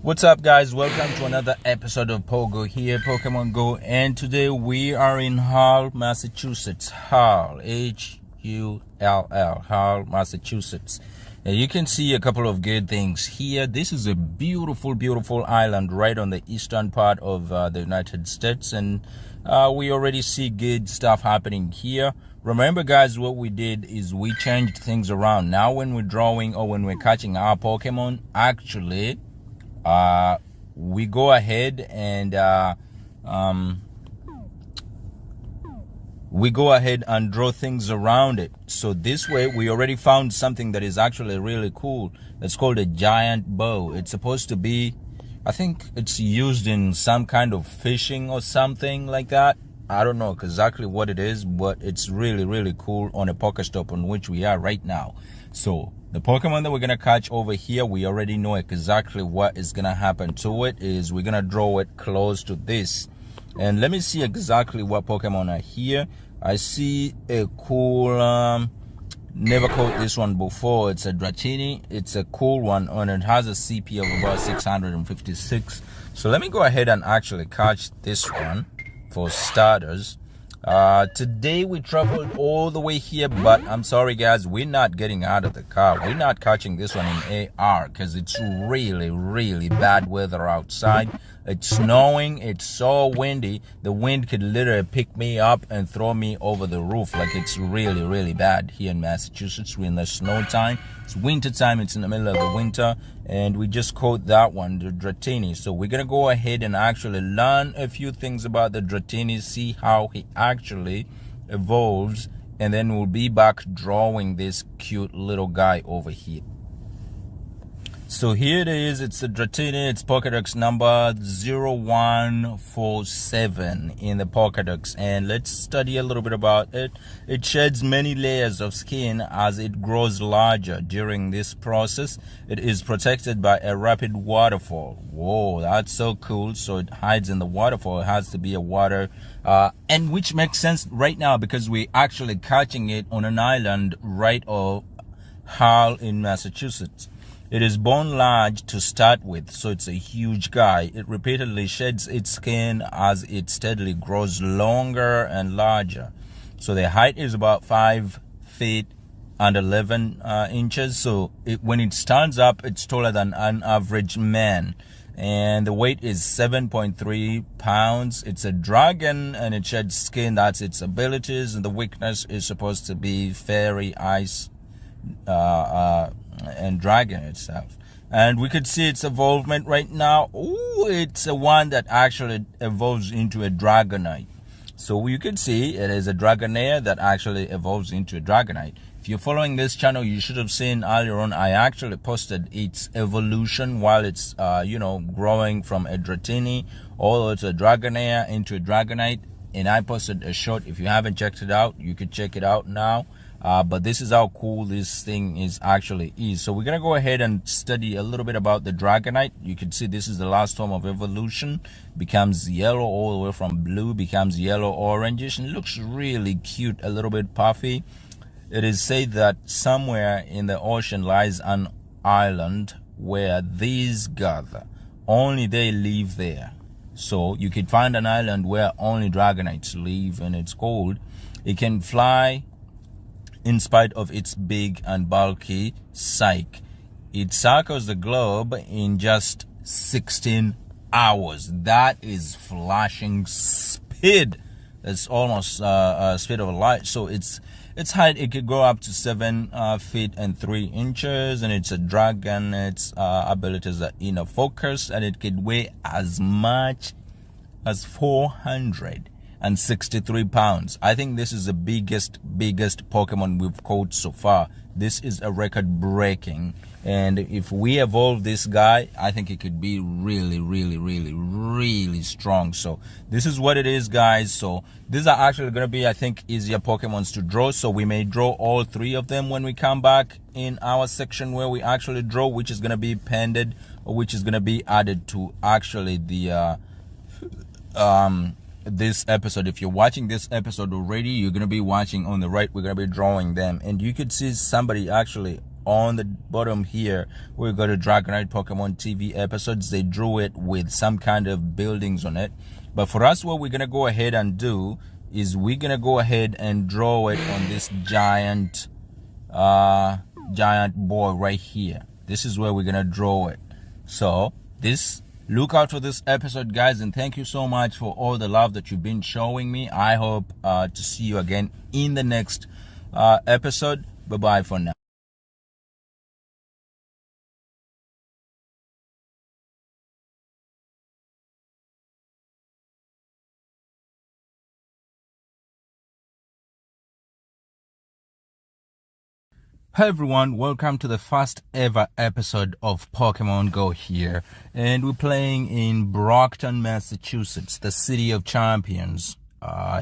What's up, guys? Welcome to another episode of Pogo here, Pokemon Go, and today we are in Hull, Massachusetts. Hull, H-U-L-L, Hull, Massachusetts. And you can see a couple of good things here. This is a beautiful, beautiful island right on the eastern part of the United States, and we already see good stuff happening here. Remember, guys, what we did is we changed things around. Now when we're drawing or when we're catching our Pokemon, actually we go ahead and draw things around it. So this way we already found something that is actually really cool. It's called a giant bow. It's supposed to be, I think it's used in some kind of fishing or something like that. I don't know exactly what it is, but it's really, really cool on a Pokestop on which we are right now. So the Pokemon that we're going to catch over here, we already know exactly what is going to happen to it. Is we're going to draw it close to this. And let me see exactly what Pokemon are here. I see a cool, never caught this one before. It's a Dratini. It's a cool one, and it has a CP of about 656. So let me go ahead and actually catch this one for starters. Today we traveled all the way here, but I'm sorry, guys, we're not getting out of the car. We're not catching this one in AR because it's really, really bad weather outside. It's snowing. It's so windy. The wind could literally pick me up and throw me over the roof. Like, it's really, really bad here in Massachusetts. We're in the snow time. It's winter time. It's in the middle of the winter, and we just caught that one, the Dratini. So we're gonna go ahead and actually learn a few things about the Dratini, see how he actually evolves, and then we'll be back drawing this cute little guy over here. So here it is. It's the Dratini. It's Pokedex number 0147 in the Pokedex. And let's study a little bit about it. It sheds many layers of skin as it grows larger. During this process, it is protected by a rapid waterfall. Whoa, that's so cool. So it hides in the waterfall. It has to be a water, and which makes sense right now because we're actually catching it on an island right off Hull in Massachusetts. It is bone large to start with, so it's a huge guy. It repeatedly sheds its skin as it steadily grows longer and larger. So the height is about 5 feet and 11 inches. So when it stands up, it's taller than an average man. And the weight is 7.3 pounds. It's a dragon and it sheds skin. That's its abilities. And the weakness is supposed to be fairy, ice, and dragon itself. And we could see its evolvement right now. Ooh, it's a one that actually evolves into a Dragonite. So you can see it is a Dragonair that actually evolves into a Dragonite. If you're following this channel, you should have seen earlier on I actually posted its evolution while it's growing from a Dratini all the way to a Dragonair into a Dragonite, and I posted a short. If you haven't checked it out, you could check it out now. But this is how cool this thing is actually is. So we're going to go ahead and study a little bit about the Dragonite. You can see this is the last form of evolution. Becomes yellow all the way from blue, becomes yellow orangish, and looks really cute, a little bit puffy. It is said that somewhere in the ocean lies an island where these gather. Only they live there. So you could find an island where only Dragonites live, and it's cold. It can fly in spite of its big and bulky psyche. It circles the globe in just 16 hours. That is flashing speed. It's almost speed of light. So its height, it could go up to 7 feet and 3 inches, and it's a dragon. Its abilities are inner focus, and it could weigh as much as 463 pounds. I think this is the biggest Pokemon we've caught so far. This is a record breaking, and if we evolve this guy, I think it could be really, really, really, really strong. So this is what it is, guys. So these are actually going to be, I think, easier Pokemons to draw. So we may draw all 3 of them when we come back in our section where we actually draw, which is going to be pended, or which is going to be added to actually the this episode. If you're watching this episode already, you're going to be watching on the right. We're going to be drawing them, and you could see somebody actually on the bottom here, we've got a Dragonite Pokemon TV episodes. They drew it with some kind of buildings on it. But for us, what we're going to go ahead and do is we're going to go ahead and draw it on this giant boy right here. This is where we're going to draw it. So look out for this episode, guys, and thank you so much for all the love that you've been showing me. I hope to see you again in the next episode. Bye-bye for now. Hi everyone, welcome to the first ever episode of Pokemon Go here, and we're playing in Brockton, Massachusetts, the city of champions,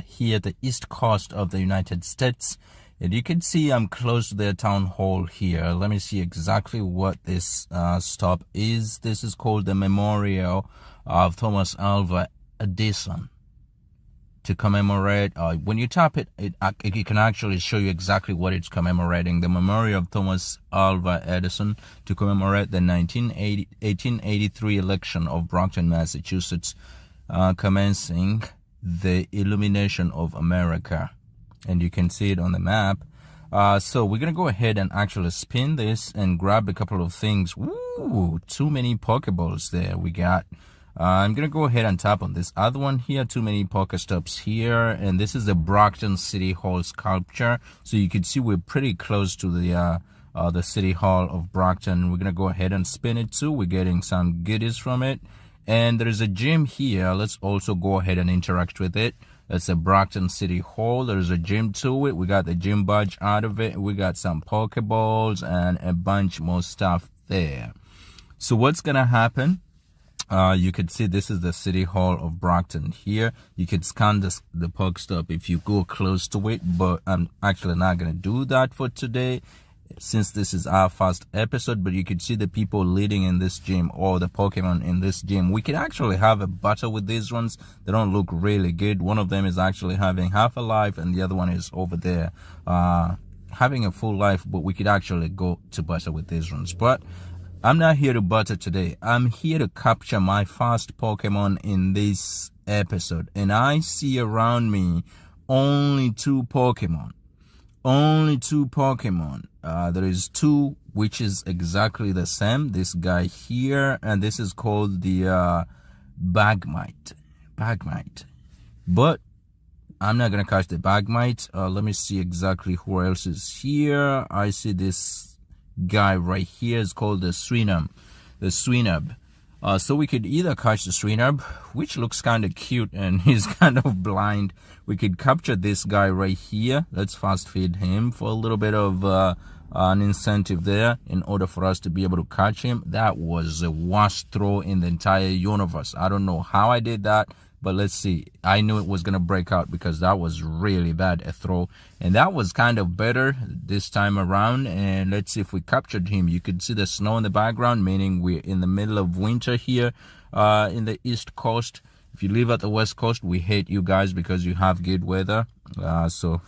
here at the east coast of the United States. And you can see I'm close to their town hall here. Let me see exactly what this stop is. This is called the Memorial of Thomas Alva Edison. To commemorate, when you tap it, it can actually show you exactly what it's commemorating. The Memorial of Thomas Alva Edison, to commemorate the 1883 election of Brockton, Massachusetts, commencing the illumination of America. And you can see it on the map. So we're going to go ahead and actually spin this and grab a couple of things. Ooh, too many Pokeballs there we got. I'm going to go ahead and tap on this other one here. Too many Pokestops here. And this is the Brockton City Hall sculpture. So you can see we're pretty close to the City Hall of Brockton. We're going to go ahead and spin it too. We're getting some goodies from it. And there is a gym here. Let's also go ahead and interact with it. That's the Brockton City Hall. There's a gym to it. We got the gym badge out of it. We got some Pokeballs and a bunch more stuff there. So what's going to happen? You could see this is the City Hall of Brockton here. You could scan the Pokestop if you go close to it, but I'm actually not going to do that for today since this is our first episode. But you could see the people leading in this gym, or the Pokemon in this gym. We could actually have a battle with these ones. They don't look really good. One of them is actually having half a life, and the other one is over there having a full life, but we could actually go to battle with these ones. But I'm not here to butter today. I'm here to capture my first Pokemon in this episode. And I see around me only two Pokemon. Only two Pokemon. There is two, which is exactly the same. This guy here, and this is called the Bagmite. But I'm not going to catch the Bagmite. Let me see exactly who else is here. I see this guy right here is called the Swinub. So we could either catch the Swinub, which looks kind of cute and he's kind of blind. We could capture this guy right here. Let's fast feed him for a little bit of an incentive there in order for us to be able to catch him. That was the worst throw in the entire universe. I don't know how I did that, but let's see. I knew it was going to break out because that was really bad a throw. And that was kind of better this time around. And let's see if we captured him. You could see the snow in the background, meaning we're in the middle of winter here in the East Coast. If you live at the West Coast, we hate you guys because you have good weather. So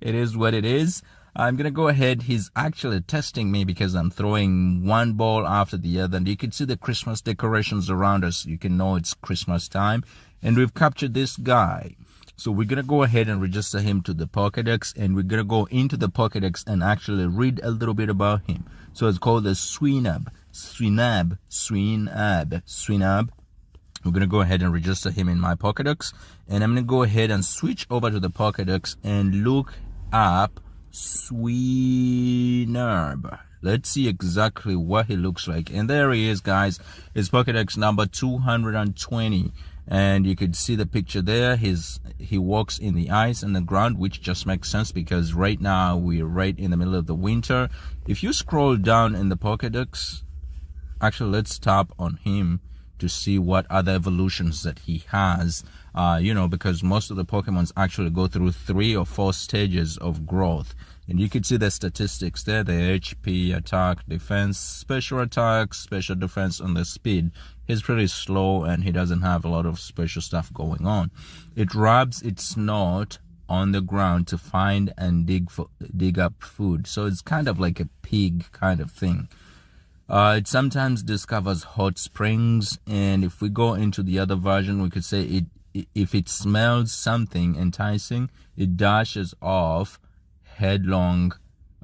it is what it is. I'm going to go ahead. He's actually testing me because I'm throwing one ball after the other. And you can see the Christmas decorations around us. You can know it's Christmas time. And we've captured this guy. So we're going to go ahead and register him to the Pokedex. And we're going to go into the Pokedex and actually read a little bit about him. So it's called the Swinub. We're going to go ahead and register him in my Pokedex. And I'm going to go ahead and switch over to the Pokedex and look up Swinub. Let's see exactly what he looks like. And there he is, guys. His Pokedex number 220. And you could see the picture there. He walks in the ice and the ground, which just makes sense because right now we're right in the middle of the winter. If you scroll down in the Pokedex, actually let's tap on him to see what other evolutions that he has. Because most of the Pokemons actually go through 3 or 4 stages of growth. And you can see the statistics there, the HP, attack, defense, special attack, special defense, and the speed. He's pretty slow and he doesn't have a lot of special stuff going on. It rubs its note on the ground to find and dig up food. So it's kind of like a pig kind of thing. It sometimes discovers hot springs, and if we go into the other version, we could say if it smells something enticing, it dashes off headlong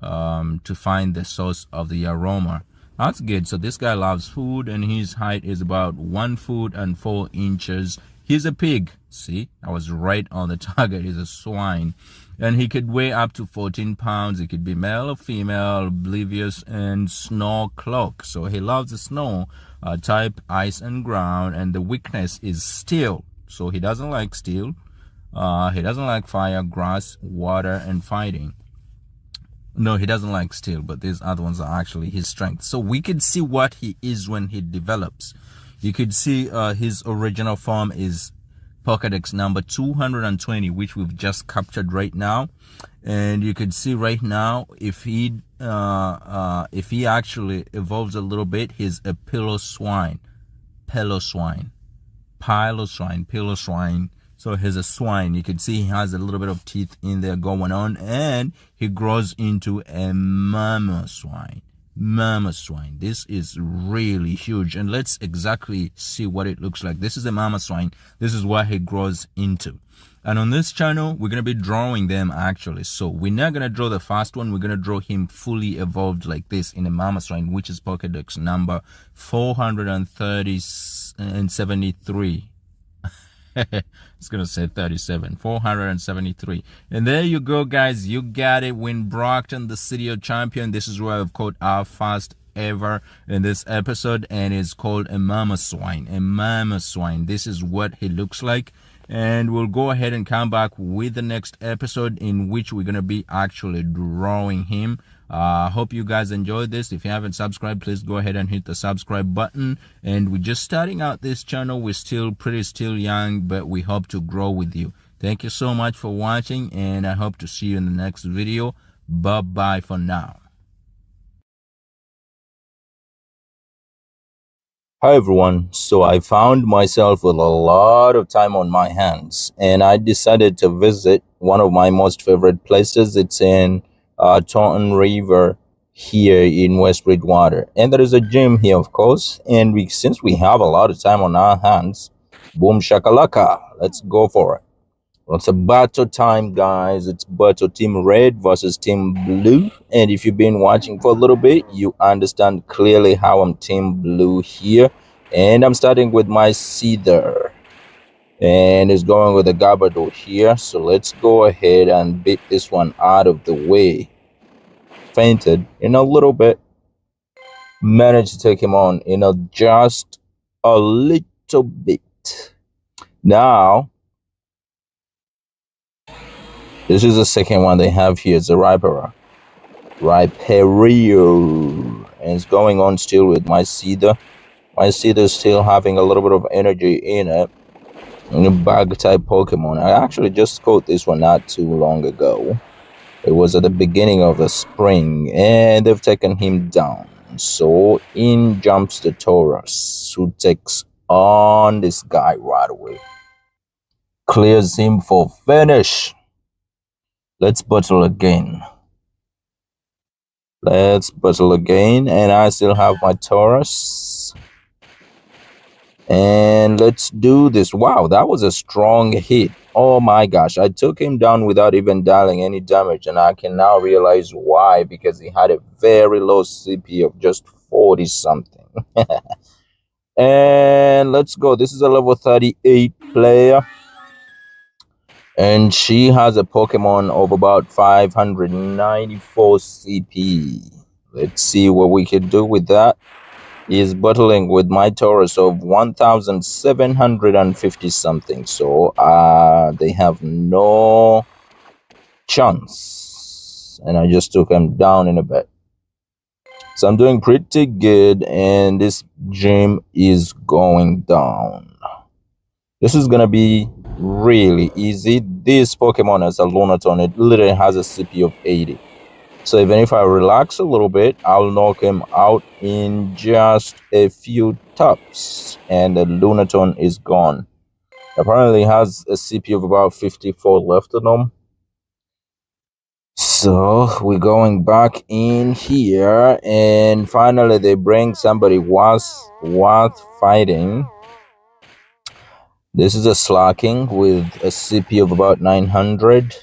to find the source of the aroma. That's good. So this guy loves food, and his height is about 1 foot and 4 inches. He's a pig. See, I was right on the target. He's a swine. And he could weigh up to 14 pounds. He could be male or female, oblivious, and snow cloak. So he loves the snow type, ice and ground. And the weakness is steel. So he doesn't like steel. He doesn't like fire, grass, water, and fighting. No, he doesn't like steel, but these other ones are actually his strengths. So we could see what he is when he develops. You could see his original form is Pokedex number 220, which we've just captured right now. And you could see right now, if he actually evolves a little bit, he's a pillow swine. So he's a swine. You can see he has a little bit of teeth in there going on, and he grows into a mama swine. This is really huge, and let's exactly see what it looks like. This is a mama swine. This is what he grows into. And on this channel, we're going to be drawing them actually. So we're not going to draw the first one. We're going to draw him fully evolved like this in a mama swine, which is Pokedex number 473. I was going to say 37. 473. And there you go, guys. You got it. When Brockton, the city of champion. This is where I've caught our first ever in this episode. And it's called a mama swine. A mama swine. This is what he looks like. And we'll go ahead and come back with the next episode in which we're going to be actually drawing him. Hope you guys enjoyed this. If you haven't subscribed, please go ahead and hit the subscribe button. And we're just starting out this channel. We're still young, but we hope to grow with you. Thank you so much for watching, and I hope to see you in the next video. Bye-bye for now. Hi everyone, so I found myself with a lot of time on my hands, and I decided to visit one of my most favorite places. It's in Taunton River here in West Bridgewater, and there is a gym here, of course. And since we have a lot of time on our hands, boom shakalaka, let's go for it. Well, it's a battle time, guys. It's battle Team Red versus Team Blue. And if you've been watching for a little bit, you understand clearly how I'm Team Blue here. And I'm starting with my Seether. And it's going with a Gabardor here. So let's go ahead and beat this one out of the way. Fainted in a little bit. Managed to take him on in just a little bit. Now, this is the second one they have here. It's a Rhyperior. And it's going on still with my Seether. My Seether is still having a little bit of energy in it. A bug type Pokemon. I actually just caught this one not too long ago. It was at the beginning of the spring, and they've taken him down. So in jumps the Taurus, who takes on this guy right away. Clears him for finish. Let's battle again. And I still have my Taurus. And let's do this. Wow, that was a strong hit. Oh my gosh, I took him down without even dialing any damage, and I can now realize why, because he had a very low CP of just 40 something. And let's go. This is a level 38 player. And she has a Pokemon of about 594 CP. Let's see what we can do with that. He is battling with my Taurus of 1,750 something. So they have no chance. And I just took him down in a bit. So I'm doing pretty good. And this gym is going down. This is going to be really easy. This Pokemon has a Lunaton. It literally has a CP of 80. So even if I relax a little bit, I'll knock him out in just a few taps. And the Lunaton is gone. Apparently has a CP of about 54 left on him. So we're going back in here, and finally they bring somebody worth fighting. This is a Slacking with a CP of about 900.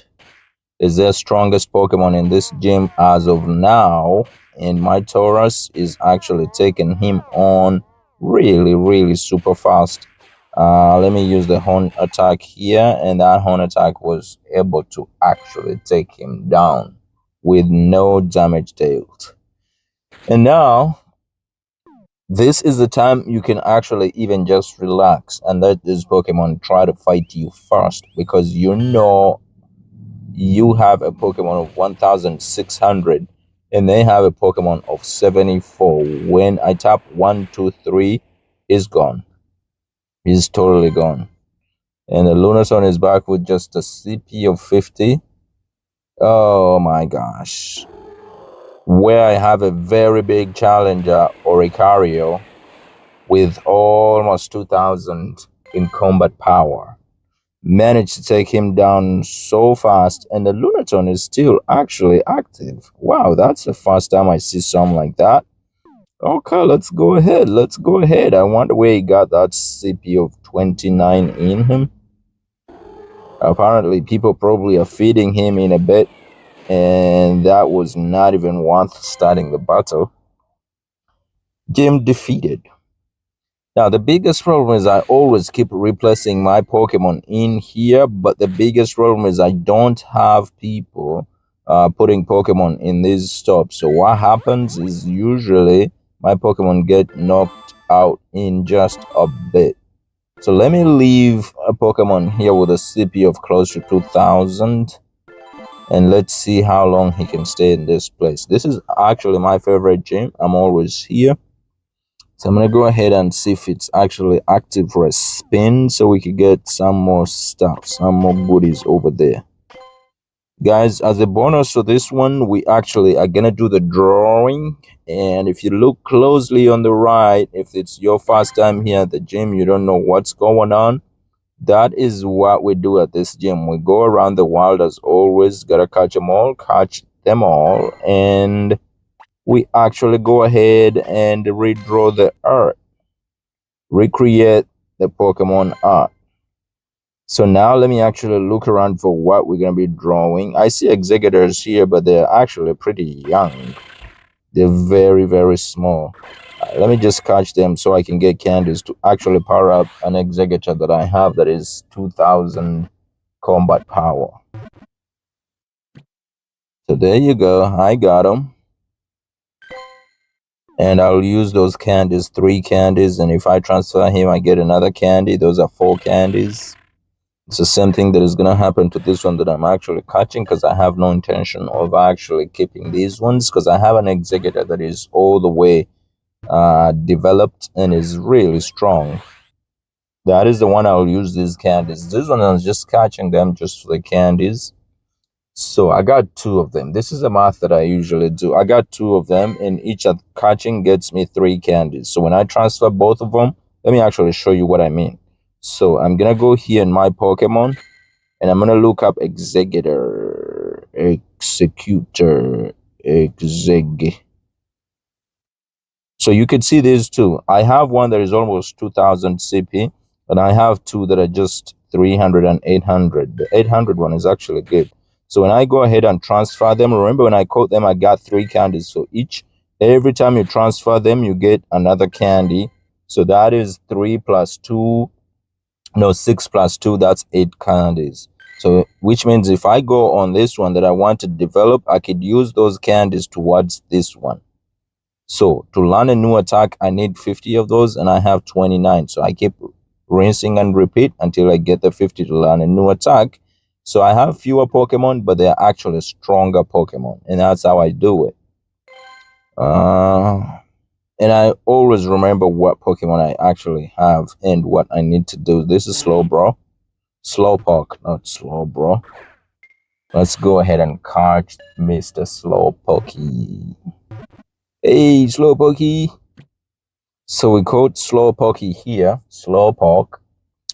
Is their strongest Pokemon in this gym as of now, and my Taurus is actually taking him on really super fast. Let me use the horn attack here, and that horn attack was able to actually take him down with no damage dealt. And now this is the time you can actually even just relax and let this Pokemon try to fight you first, because you know you have a Pokemon of 1600 and they have a Pokemon of 74. When I tap 1, 2, 3, he's gone. He's totally gone. And the Lunason is back with just a CP of 50. Oh my gosh. Where I have a very big challenger, Oricario, with almost 2000 in combat power. Managed to take him down so fast, and the Lunaton is still actually active. Wow, that's the first time I see something like that. Okay, let's go ahead. I wonder where he got that CP of 29 in him. Apparently, people probably are feeding him in a bit, and that was not even worth starting the battle. Game defeated. Now, the biggest problem is I always keep replacing my Pokemon in here, but the biggest problem is I don't have people putting Pokemon in these stops. So what happens is usually my Pokemon get knocked out in just a bit. So let me leave a Pokemon here with a CP of close to 2000, and let's see how long he can stay in this place. This is actually my favorite gym. I'm always here. So I'm going to go ahead and see if it's actually active for a spin so we could get some more stuff, some more goodies over there. Guys, as a bonus for this one, we actually are going to do the drawing. And if you look closely on the right, if it's your first time here at the gym, you don't know what's going on, that is what we do at this gym. We go around the world as always, got to catch them all, and we actually go ahead and redraw the art, recreate the Pokemon art. So now let me actually look around for what we're going to be drawing. I see executors here, but they're actually pretty young. They're very small. Let me just catch them so I can get candies to actually power up an executor that I have that is 2000 combat power. So there you go. I got them. And I'll use those candies, 3 candies, and if I transfer him, I get another candy. Those are 4 candies. It's the same thing that is going to happen to this one that I'm actually catching, because I have no intention of actually keeping these ones, because I have an executor that is all the way developed and is really strong. That is the one I'll use these candies. This one I'm just catching them just for the candies. So I got 2 of them. This is a math that I usually do. I got 2 of them, and each catching gets me 3 candies. So when I transfer both of them, let me actually show you what I mean. So I'm going to go here in my Pokemon, and I'm going to look up Executor. So you can see these 2. I have one that is almost 2000 CP, and I have 2 that are just 300 and 800. The 800 one is actually good. So when I go ahead and transfer them, remember when I caught them, I got 3 candies. So every time you transfer them, you get another candy. So that is 3 plus 2. No, 6 plus 2, that's 8 candies. So which means if I go on this one that I want to develop, I could use those candies towards this one. So to learn a new attack, I need 50 of those, and I have 29. So I keep rinsing and repeat until I get the 50 to learn a new attack. So I have fewer Pokemon, but they're actually stronger Pokemon, and that's how I do it. And I always remember what Pokemon I actually have and what I need to do. This is Slowbro. Slowpoke, not Slowbro. Let's go ahead and catch Mr. Slowpoke. Hey, Slowpoke. So we caught Slowpoke here. Slowpoke.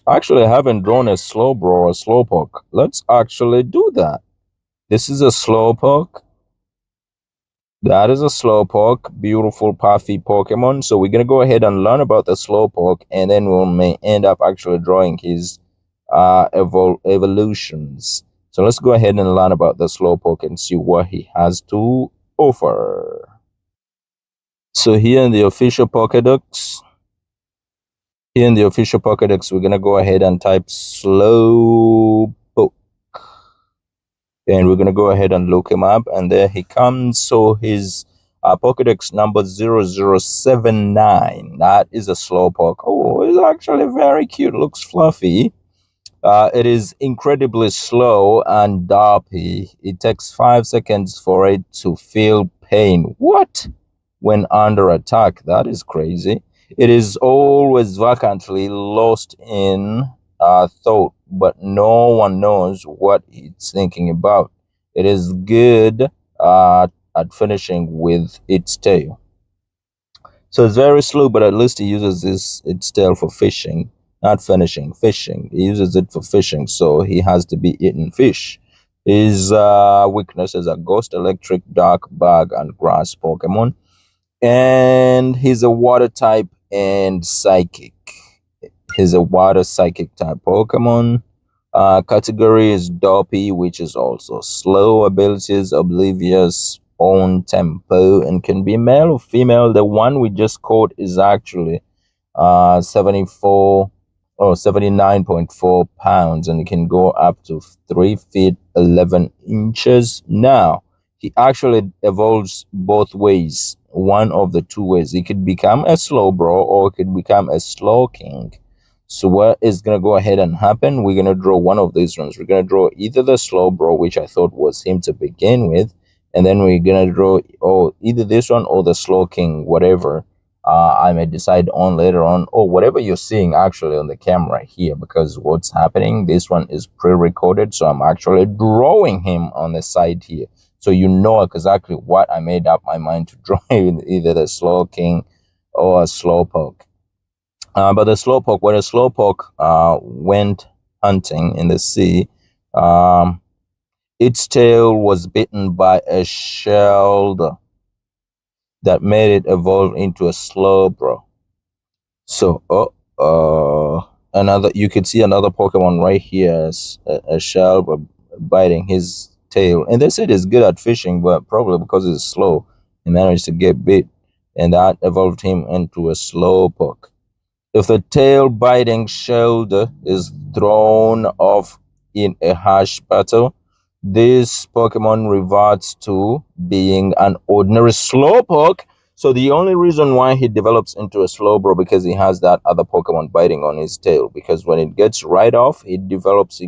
Actually, I haven't drawn a Slowbro or Slowpoke. Let's actually do that. This is a Slowpoke. That is a Slowpoke, beautiful puffy Pokemon. So we're gonna go ahead and learn about the Slowpoke, and then we may end up actually drawing his evolutions. So let's go ahead and learn about the Slowpoke and see what he has to offer. So here in the official Pokedex, we're gonna go ahead and type Slowpoke. And we're going to go ahead and look him up, and there he comes. So his Pokedex number 0079, that is a Slowpoke. Oh, it's actually very cute, looks fluffy. It is incredibly slow and derpy. It takes 5 seconds for it to feel pain. What? When under attack? That is crazy. It is always vacantly lost in thought, but no one knows what it's thinking about. It is good at finishing with its tail. So it's very slow, but at least it uses its tail for fishing, not finishing, fishing. He uses it for fishing, so he has to be eating fish. His weakness is a ghost, electric, dark, bug, and grass Pokemon. And he's a water type and psychic. He's a water psychic type Pokemon. Category is Dopey, which is also slow. Abilities Oblivious, own tempo, and can be male or female. The one we just caught is actually 79.4 pounds, and it can go up to 3 feet 11 inches. Now, he actually evolves both ways, one of the two ways. He could become a Slowbro or it could become a Slowking. So what is going to go ahead and happen? We're going to draw one of these ones. We're going to draw either the Slowbro, which I thought was him to begin with, and then we're going to draw either this one or the Slowking, whatever I may decide on later on, or whatever you're seeing actually on the camera here, because what's happening, this one is pre-recorded, so I'm actually drawing him on the side here. So you know exactly what I made up my mind to draw, either the Slowking or a Slowpoke. But the Slowpoke, when a Slowpoke went hunting in the sea, its tail was bitten by a shelled that made it evolve into a Slowbro. So, you could see another Pokemon right here, a shell biting his tail. And they said it's good at fishing, but probably because it's slow, he managed to get bit, and that evolved him into a Slowpoke. If the tail-biting shoulder is thrown off in a harsh battle, this Pokemon reverts to being an ordinary Slowpoke. So the only reason why he develops into a Slowbro, because he has that other Pokemon biting on his tail. Because when it gets right off, it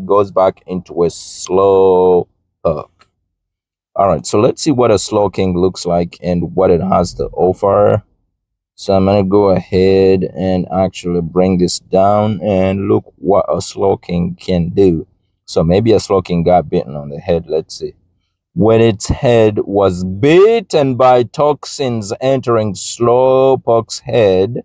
goes back into a Slowpoke. Alright, so let's see what a Slowking looks like and what it has to offer. So I'm going to go ahead and actually bring this down and look what a Slowking can do. So maybe a Slowking got bitten on the head. Let's see. When its head was bitten by toxins entering Slowpoke's head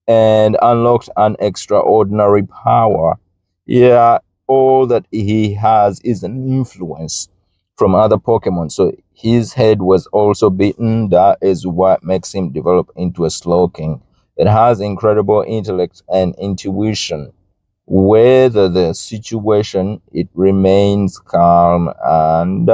and unlocked an extraordinary power. Yeah, all that he has is an influence from other Pokemon. So his head was also beaten. That is what makes him develop into a Slowking. It has incredible intellect and intuition. Whether the situation, it remains calm and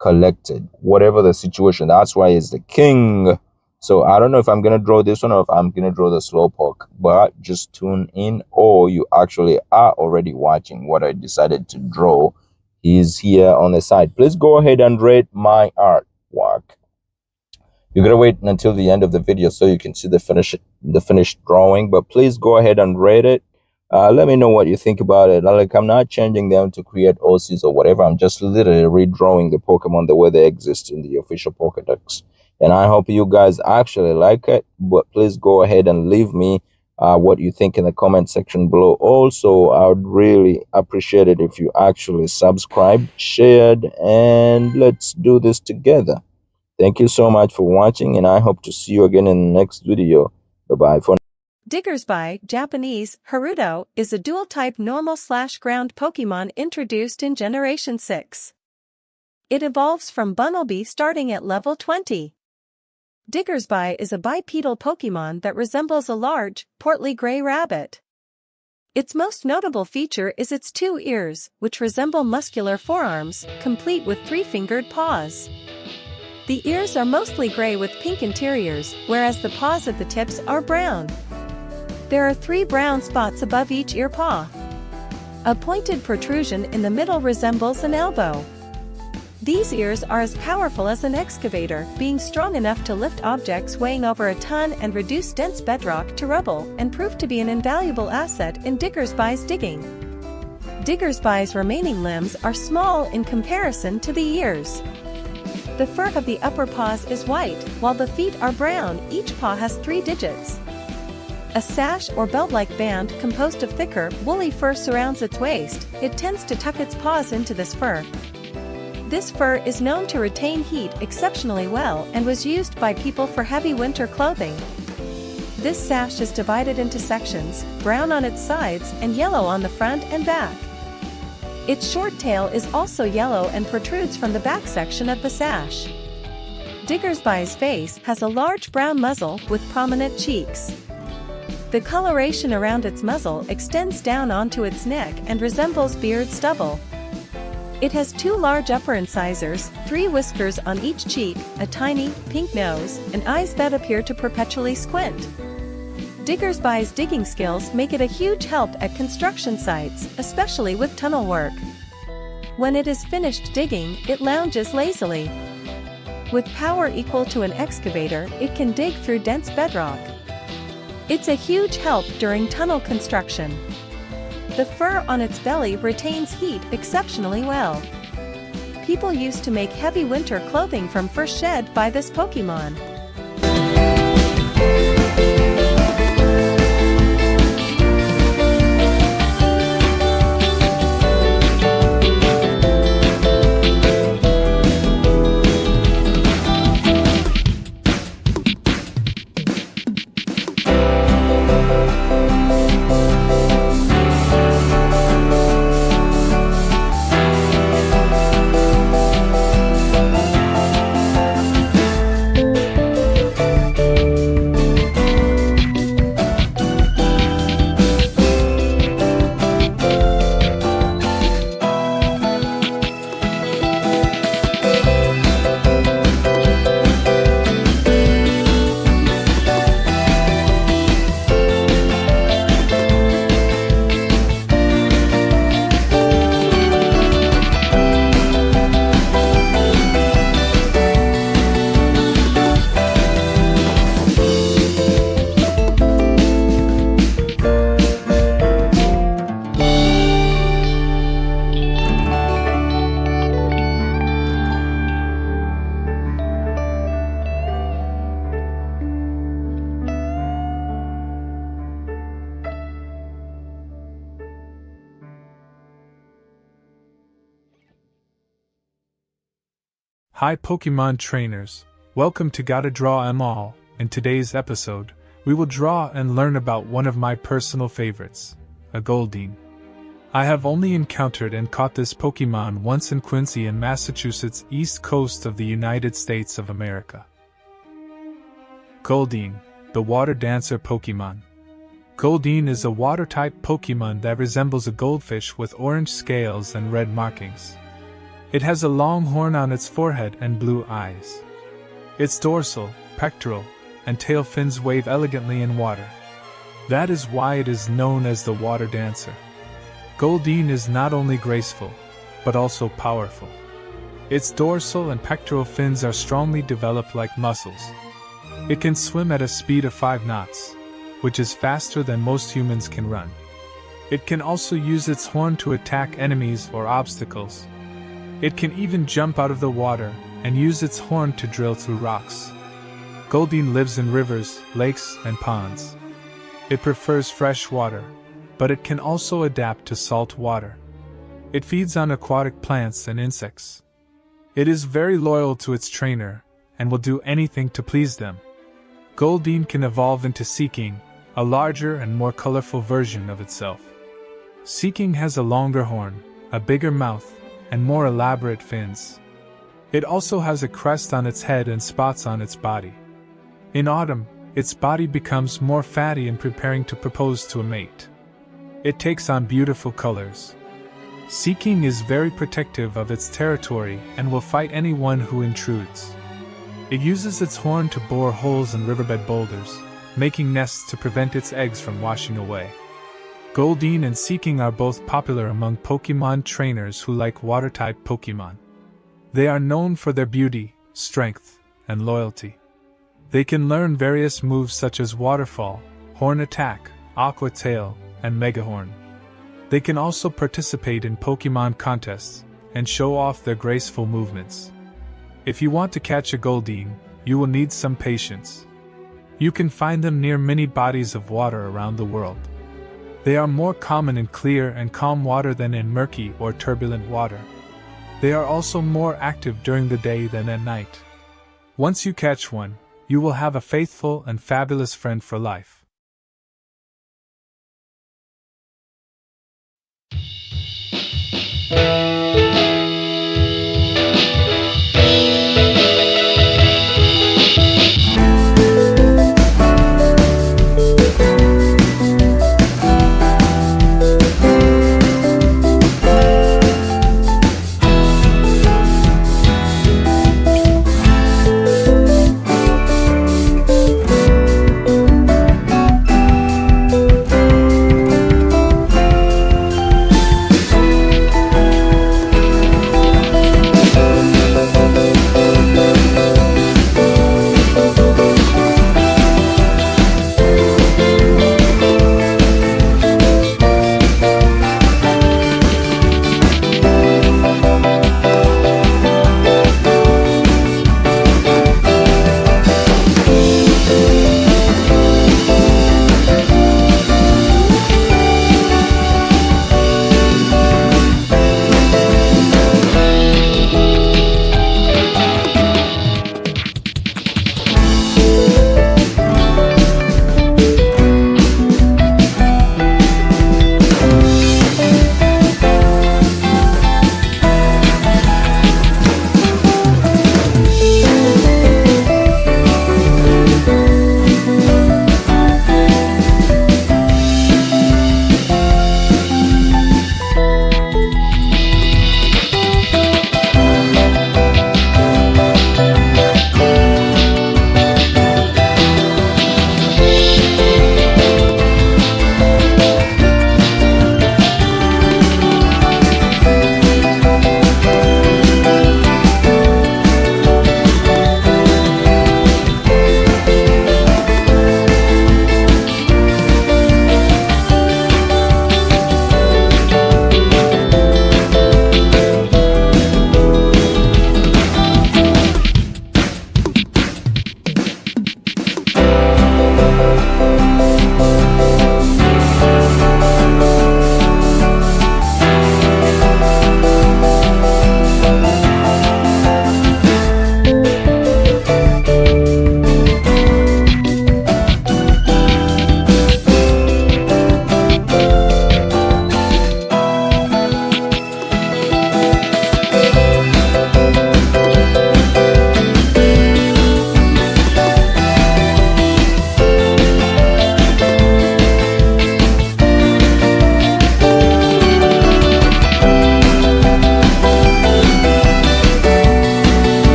collected. Whatever the situation, that's why it's the king. So I don't know if I'm going to draw this one or if I'm going to draw the Slowpoke, but just tune in, or you actually are already watching what I decided to draw. He's here on the side. Please go ahead and rate my artwork. You're gonna wait until the end of the video so you can see the finished drawing, but please go ahead and rate it. Let me know what you think about it. Like, I'm not changing them to create OCs or whatever. I'm just literally redrawing the Pokemon the way they exist in the official Pokedex. And I hope you guys actually like it, but please go ahead and leave me what you think in the comment section below. Also, I would really appreciate it if you actually subscribed, shared, and let's do this together. Thank you so much for watching, and I hope to see you again in the next video. Bye-bye for now. Diggersby, Japanese, Haruto, is a dual-type normal/ground Pokemon introduced in Generation 6. It evolves from Bunnelby starting at level 20. Diggersby is a bipedal Pokémon that resembles a large, portly gray rabbit. Its most notable feature is its 2 ears, which resemble muscular forearms, complete with 3-fingered paws. The ears are mostly gray with pink interiors, whereas the paws at the tips are brown. There are 3 brown spots above each ear paw. A pointed protrusion in the middle resembles an elbow. These ears are as powerful as an excavator, being strong enough to lift objects weighing over a ton and reduce dense bedrock to rubble, and prove to be an invaluable asset in Diggersby's digging. Diggersby's remaining limbs are small in comparison to the ears. The fur of the upper paws is white, while the feet are brown. Each paw has 3 digits. A sash or belt-like band composed of thicker, woolly fur surrounds its waist. It tends to tuck its paws into this fur. This fur is known to retain heat exceptionally well and was used by people for heavy winter clothing. This sash is divided into sections, brown on its sides and yellow on the front and back. Its short tail is also yellow and protrudes from the back section of the sash. Diggersby's face has a large brown muzzle with prominent cheeks. The coloration around its muzzle extends down onto its neck and resembles beard stubble. It has 2 large upper incisors, 3 whiskers on each cheek, a tiny, pink nose, and eyes that appear to perpetually squint. Diggersby's digging skills make it a huge help at construction sites, especially with tunnel work. When it is finished digging, it lounges lazily. With power equal to an excavator, it can dig through dense bedrock. It's a huge help during tunnel construction. The fur on its belly retains heat exceptionally well. People used to make heavy winter clothing from fur shed by this Pokémon. Hi Pokemon trainers, welcome to Gotta Draw 'Em All. In today's episode, we will draw and learn about one of my personal favorites, a Goldeen. I have only encountered and caught this Pokemon once in Quincy in Massachusetts, east coast of the United States of America. Goldeen, the Water Dancer Pokemon. Goldeen is a water-type Pokemon that resembles a goldfish with orange scales and red markings. It has a long horn on its forehead and blue eyes. Its dorsal, pectoral, and tail fins wave elegantly in water. That is why it is known as the Water Dancer. Goldeen is not only graceful, but also powerful. Its dorsal and pectoral fins are strongly developed like muscles. It can swim at a speed of 5 knots, which is faster than most humans can run. It can also use its horn to attack enemies or obstacles. It can even jump out of the water and use its horn to drill through rocks. Goldeen lives in rivers, lakes, and ponds. It prefers fresh water, but it can also adapt to salt water. It feeds on aquatic plants and insects. It is very loyal to its trainer and will do anything to please them. Goldeen can evolve into Seeking, a larger and more colorful version of itself. Seeking has a longer horn, a bigger mouth, and more elaborate fins. It also has a crest on its head and spots on its body. In autumn, its body becomes more fatty and preparing to propose to a mate. It takes on beautiful colors. Seeking is very protective of its territory and will fight anyone who intrudes. It uses its horn to bore holes in riverbed boulders, making nests to prevent its eggs from washing away. Goldeen and Seeking are both popular among Pokémon trainers who like water-type Pokémon. They are known for their beauty, strength, and loyalty. They can learn various moves such as Waterfall, Horn Attack, Aqua Tail, and Mega Horn. They can also participate in Pokémon contests and show off their graceful movements. If you want to catch a Goldeen, you will need some patience. You can find them near many bodies of water around the world. They are more common in clear and calm water than in murky or turbulent water. They are also more active during the day than at night. Once you catch one, you will have a faithful and fabulous friend for life.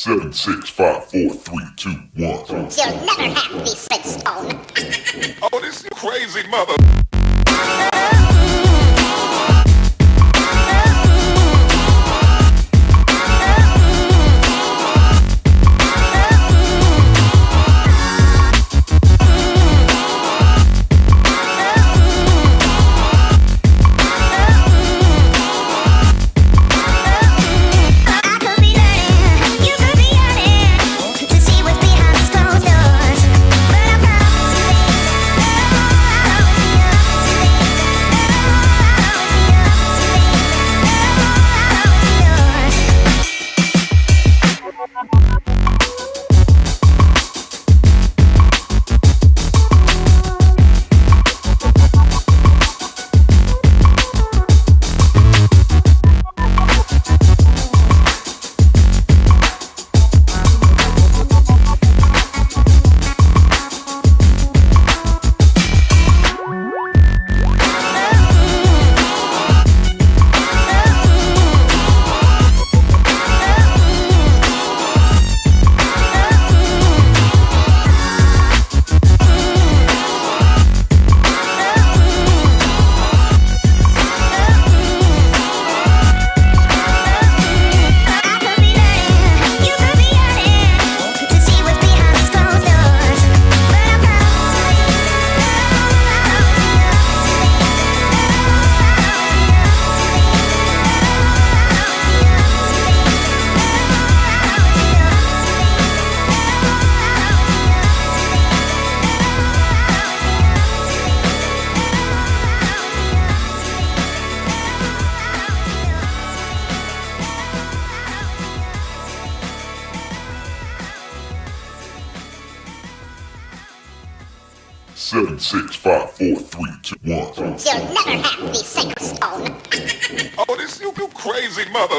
Seven, 6, 5, 4, 3, 2, 1. You'll never have me, Flintstone. Oh, this crazy mother. 7, 6, 5, 4, 3, 2, 1. You'll never have the sacred stone. Oh, this you crazy mother.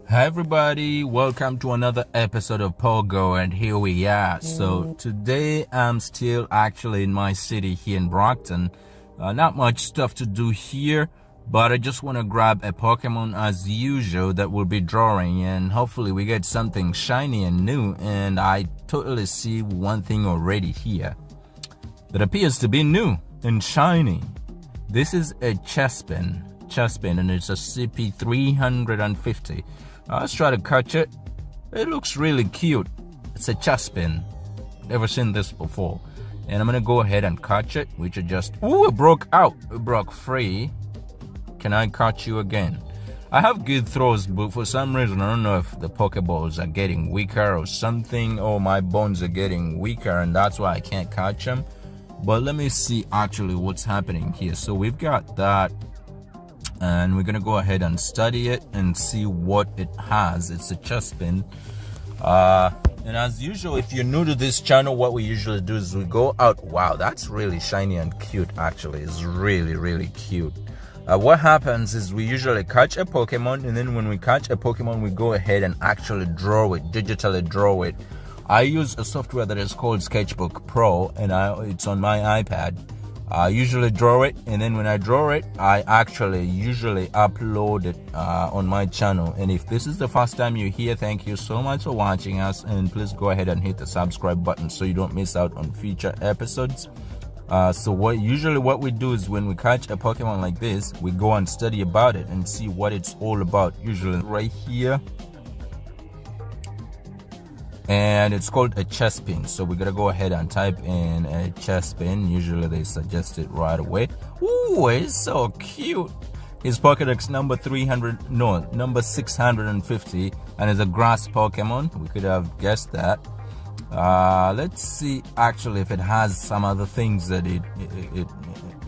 Hi everybody, welcome to another episode of Pogo, and here we are. So today I'm still actually in my city here in Brockton. Not much stuff to do here, but I just want to grab a Pokemon as usual that we'll be drawing, and hopefully we get something shiny and new. And I totally see one thing already here that appears to be new and shiny. This is a Chespin, and it's a CP350. Let's try to catch it. It looks really cute. It's a Chespin. Never seen this before. And I'm gonna go ahead and catch it, which is just, ooh, it broke out. It broke free. Can I catch you again? I have good throws, but for some reason, I don't know if the Pokeballs are getting weaker or something, or my bones are getting weaker, and that's why I can't catch them. But let me see actually what's happening here. So we've got that, and we're gonna go ahead and study it and see what it has. It's a Chespin. And as usual, if you're new to this channel, what we usually do is we go out. Wow, that's really shiny and cute. Actually, it's really cute. What happens is we usually catch a Pokemon, and then when we catch a Pokemon, we go ahead and actually draw it, digitally draw it. I use a software that is called Sketchbook Pro, and it's on my iPad. I usually draw it, and then when I draw it, I actually usually upload it on my channel. And if this is the first time you're here, thank you so much for watching us, and please go ahead and hit the subscribe button so you don't miss out on future episodes. So what we do is when we catch a Pokemon like this, we go and study about it and see what it's all about. Usually right here, and it's called a Chespin. So we're gonna go ahead and type in a Chespin. Usually they suggest it right away. Ooh, it's so cute. His Pokedex number 650, and it's a grass Pokemon. We could have guessed that. Let's see actually if it has some other things that it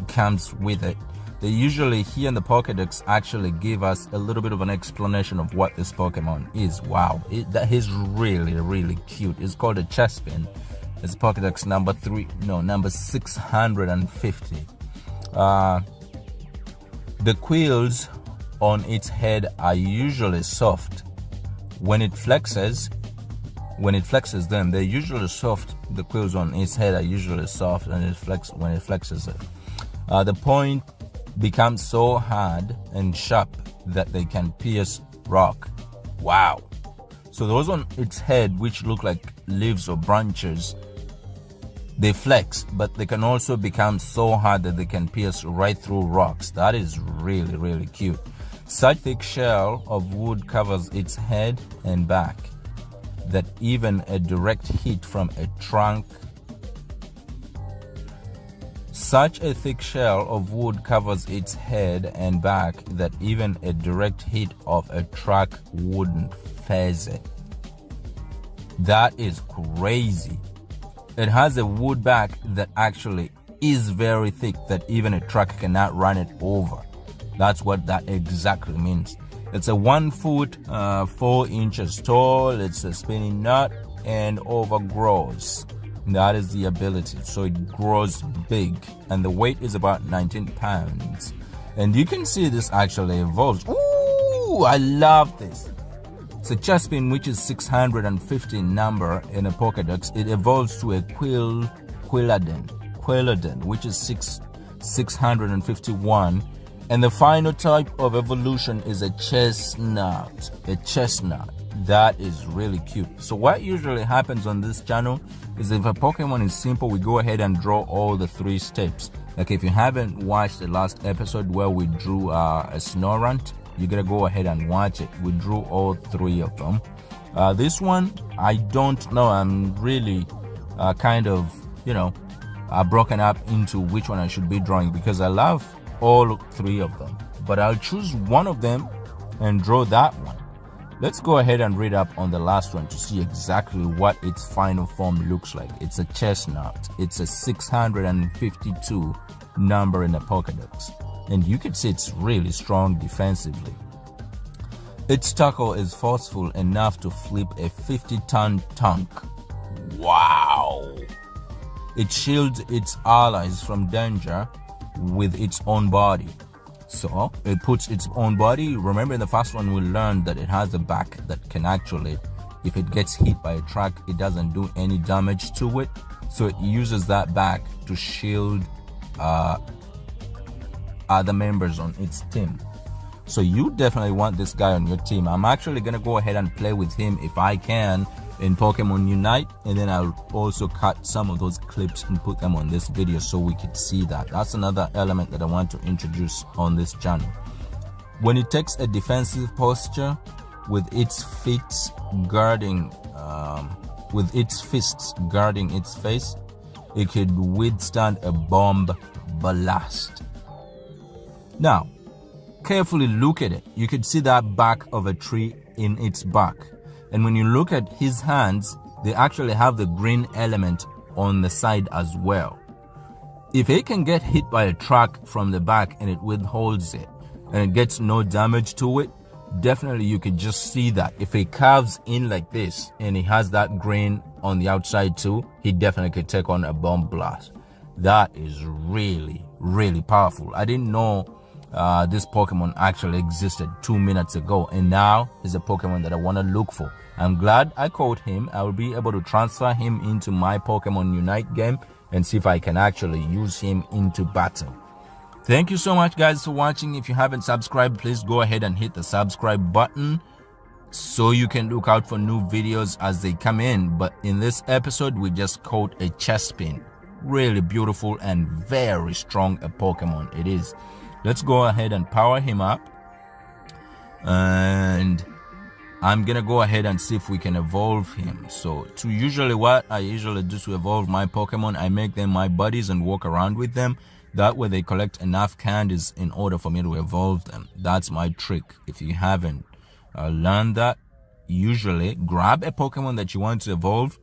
comes with it. They usually here in the Pokedex actually give us a little bit of an explanation of what this Pokemon is. Wow, that is really cute. It's called a Chespin. It's Pokedex number 650. The quills on its head are usually soft. When it flexes them, they're usually soft. The quills on its head are usually soft, and when it flexes it. The point becomes so hard and sharp that they can pierce rock. Wow. So those on its head, which look like leaves or branches, they flex, but they can also become so hard that they can pierce right through rocks. That is really cute. Such thick shell of wood covers its head and back that even a direct hit from a trunk Such a thick shell of wood covers its head and back that even a direct hit of a truck wouldn't phase it. That is crazy. It has a wood back that actually is very thick that even a truck cannot run it over. That's what that exactly means. It's a 1 foot 4 inches tall. It's a spinning nut and overgrows. That is the ability. So it grows big, and the weight is about 19 pounds. And you can see this actually evolves. Ooh, I love this. It's a Chespin, which is 650 number in a Pokedex. It evolves to a Quilladin, which is 651. And the final type of evolution is a chestnut. That is really cute. So what usually happens on this channel is if a Pokemon is simple, we go ahead and draw all the 3 steps. Like if you haven't watched the last episode where we drew a Snorunt, you gotta go ahead and watch it. We drew all 3 of them. This one, I don't know. I'm really kind of, broken up into which one I should be drawing because I love all 3 of them. But I'll choose one of them and draw that one. Let's go ahead and read up on the last one to see exactly what its final form looks like. It's a chestnut. It's a 652 number in the Pokedex. And you can see it's really strong defensively. Its tackle is forceful enough to flip a 50-ton tank. Wow! It shields its allies from danger with its own body. So it puts its own body. Remember in the first one we learned that it has a back that can actually, if it gets hit by a truck, it doesn't do any damage to it. So it uses that back to shield other members on its team. So you definitely want this guy on your team. I'm actually gonna go ahead and play with him if I can in Pokemon Unite, and then I'll also cut some of those clips and put them on this video so we can see that. That's another element that I want to introduce on this channel. When it takes a defensive posture with its fists guarding its face, it could withstand a bomb blast. Now, carefully look at it. You can see that back of a tree in its back. And when you look at his hands, they actually have the green element on the side as well. If it can get hit by a truck from the back and it withholds it and it gets no damage to it, definitely you can just see that. If it carves in like this and it has that green on the outside too, he definitely could take on a bomb blast. That is really, really powerful. I didn't know this Pokemon actually existed 2 minutes ago, and now he's a Pokemon that I want to look for. I'm glad I caught him. I will be able to transfer him into my Pokemon Unite game and see if I can actually use him into battle. Thank you so much guys for watching. If you haven't subscribed, please go ahead and hit the subscribe button so you can look out for new videos as they come in. But in this episode, we just caught a Chespin. Really beautiful and very strong a Pokemon it is. Let's go ahead and power him up, and I'm gonna go ahead and see if we can evolve him. So what I usually do to evolve my Pokemon, I make them my buddies and walk around with them. That way they collect enough candies in order for me to evolve them. That's my trick. If you haven't learned that, usually grab a Pokemon that you want to evolve,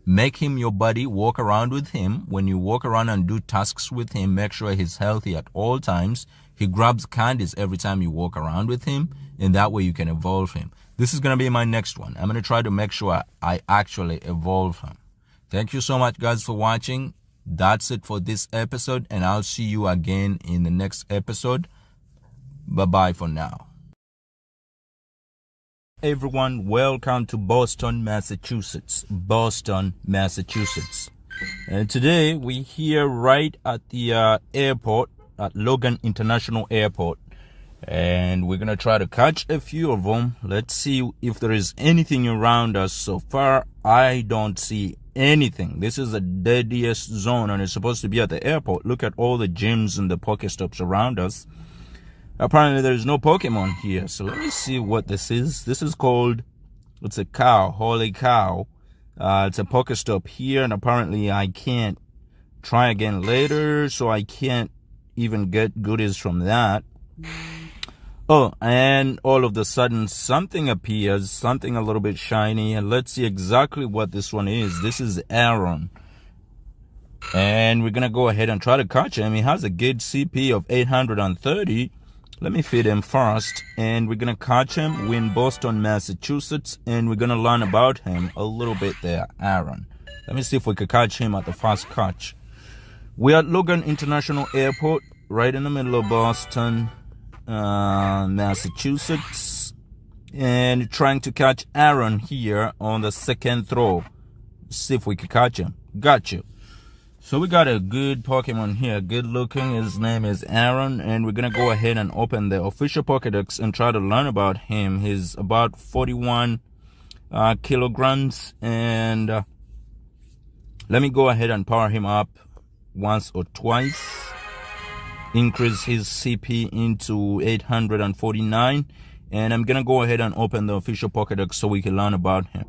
make him your buddy, walk around with him. When you walk around and do tasks with him, make sure he's healthy at all times. He grabs candies every time you walk around with him, and that way you can evolve him. This is going to be my next one. I'm going to try to make sure I actually evolve him. Thank you so much guys for watching. That's it for this episode, and I'll see you again in the next episode. Bye-bye for now. Hey everyone, welcome to Boston, Massachusetts. And today we're here right at the airport, at Logan International Airport. And we're going to try to catch a few of them. Let's see if there is anything around us. So far, I don't see anything. This is the deadiest zone, and it's supposed to be at the airport. Look at all the gyms and the Pokestops around us. Apparently, there is no Pokemon here. So let me see what this is. This is called, it's a cow, holy cow. It's a Pokestop here, and apparently I can't try again later, so I can't even get goodies from that. Oh, and all of a sudden something appears, something a little bit shiny, and let's see exactly what this one is. This is Aaron, and we're gonna go ahead and try to catch him. He has a good CP of 830. Let me feed him first, and we're gonna catch him. We're in Boston, Massachusetts, and we're gonna learn about him a little bit there. Aaron, Let me see if we could catch him at the first catch. We're at Logan International Airport, right in the middle of Boston, Massachusetts, and trying to catch Aaron here on the second throw. See if we could catch him. Got you. So we got a good Pokemon here, good looking. His name is Aaron, and we're gonna go ahead and open the official Pokedex and try to learn about him. He's about 41 kilograms, and let me go ahead and power him up once or twice. Increase his CP into 849, and I'm gonna go ahead and open the official Pokedex so we can learn about him.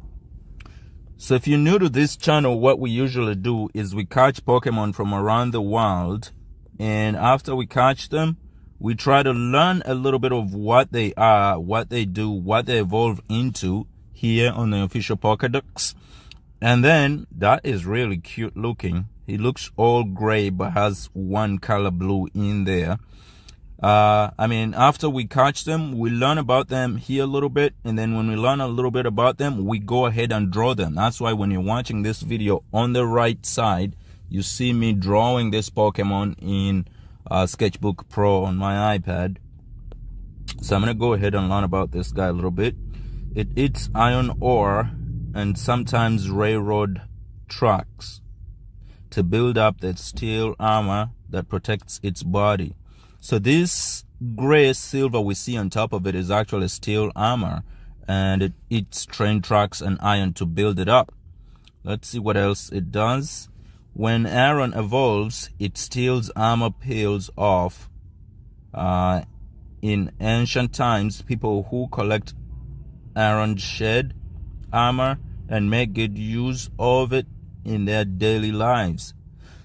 So if you're new to this channel, what we usually do is we catch Pokemon from around the world, and after we catch them, we try to learn a little bit of what they are, what they do, what they evolve into here on the official Pokedex. And then that is really cute looking. He looks all gray but has one color blue in there. I mean, after we catch them, we learn about them here a little bit, and then when we learn a little bit about them, we go ahead and draw them. That's why when you're watching this video, on the right side, you see me drawing this Pokemon in Sketchbook Pro on my iPad. So I'm going to go ahead and learn about this guy a little bit. It eats iron ore and sometimes railroad tracks to build up the steel armor that protects its body. So this gray silver we see on top of it is actually steel armor, and it eats train tracks and iron to build it up. Let's see what else it does. When Aaron evolves, it steals armor peels off. In ancient times, people who collect Aaron shed armor and make good use of it in their daily lives.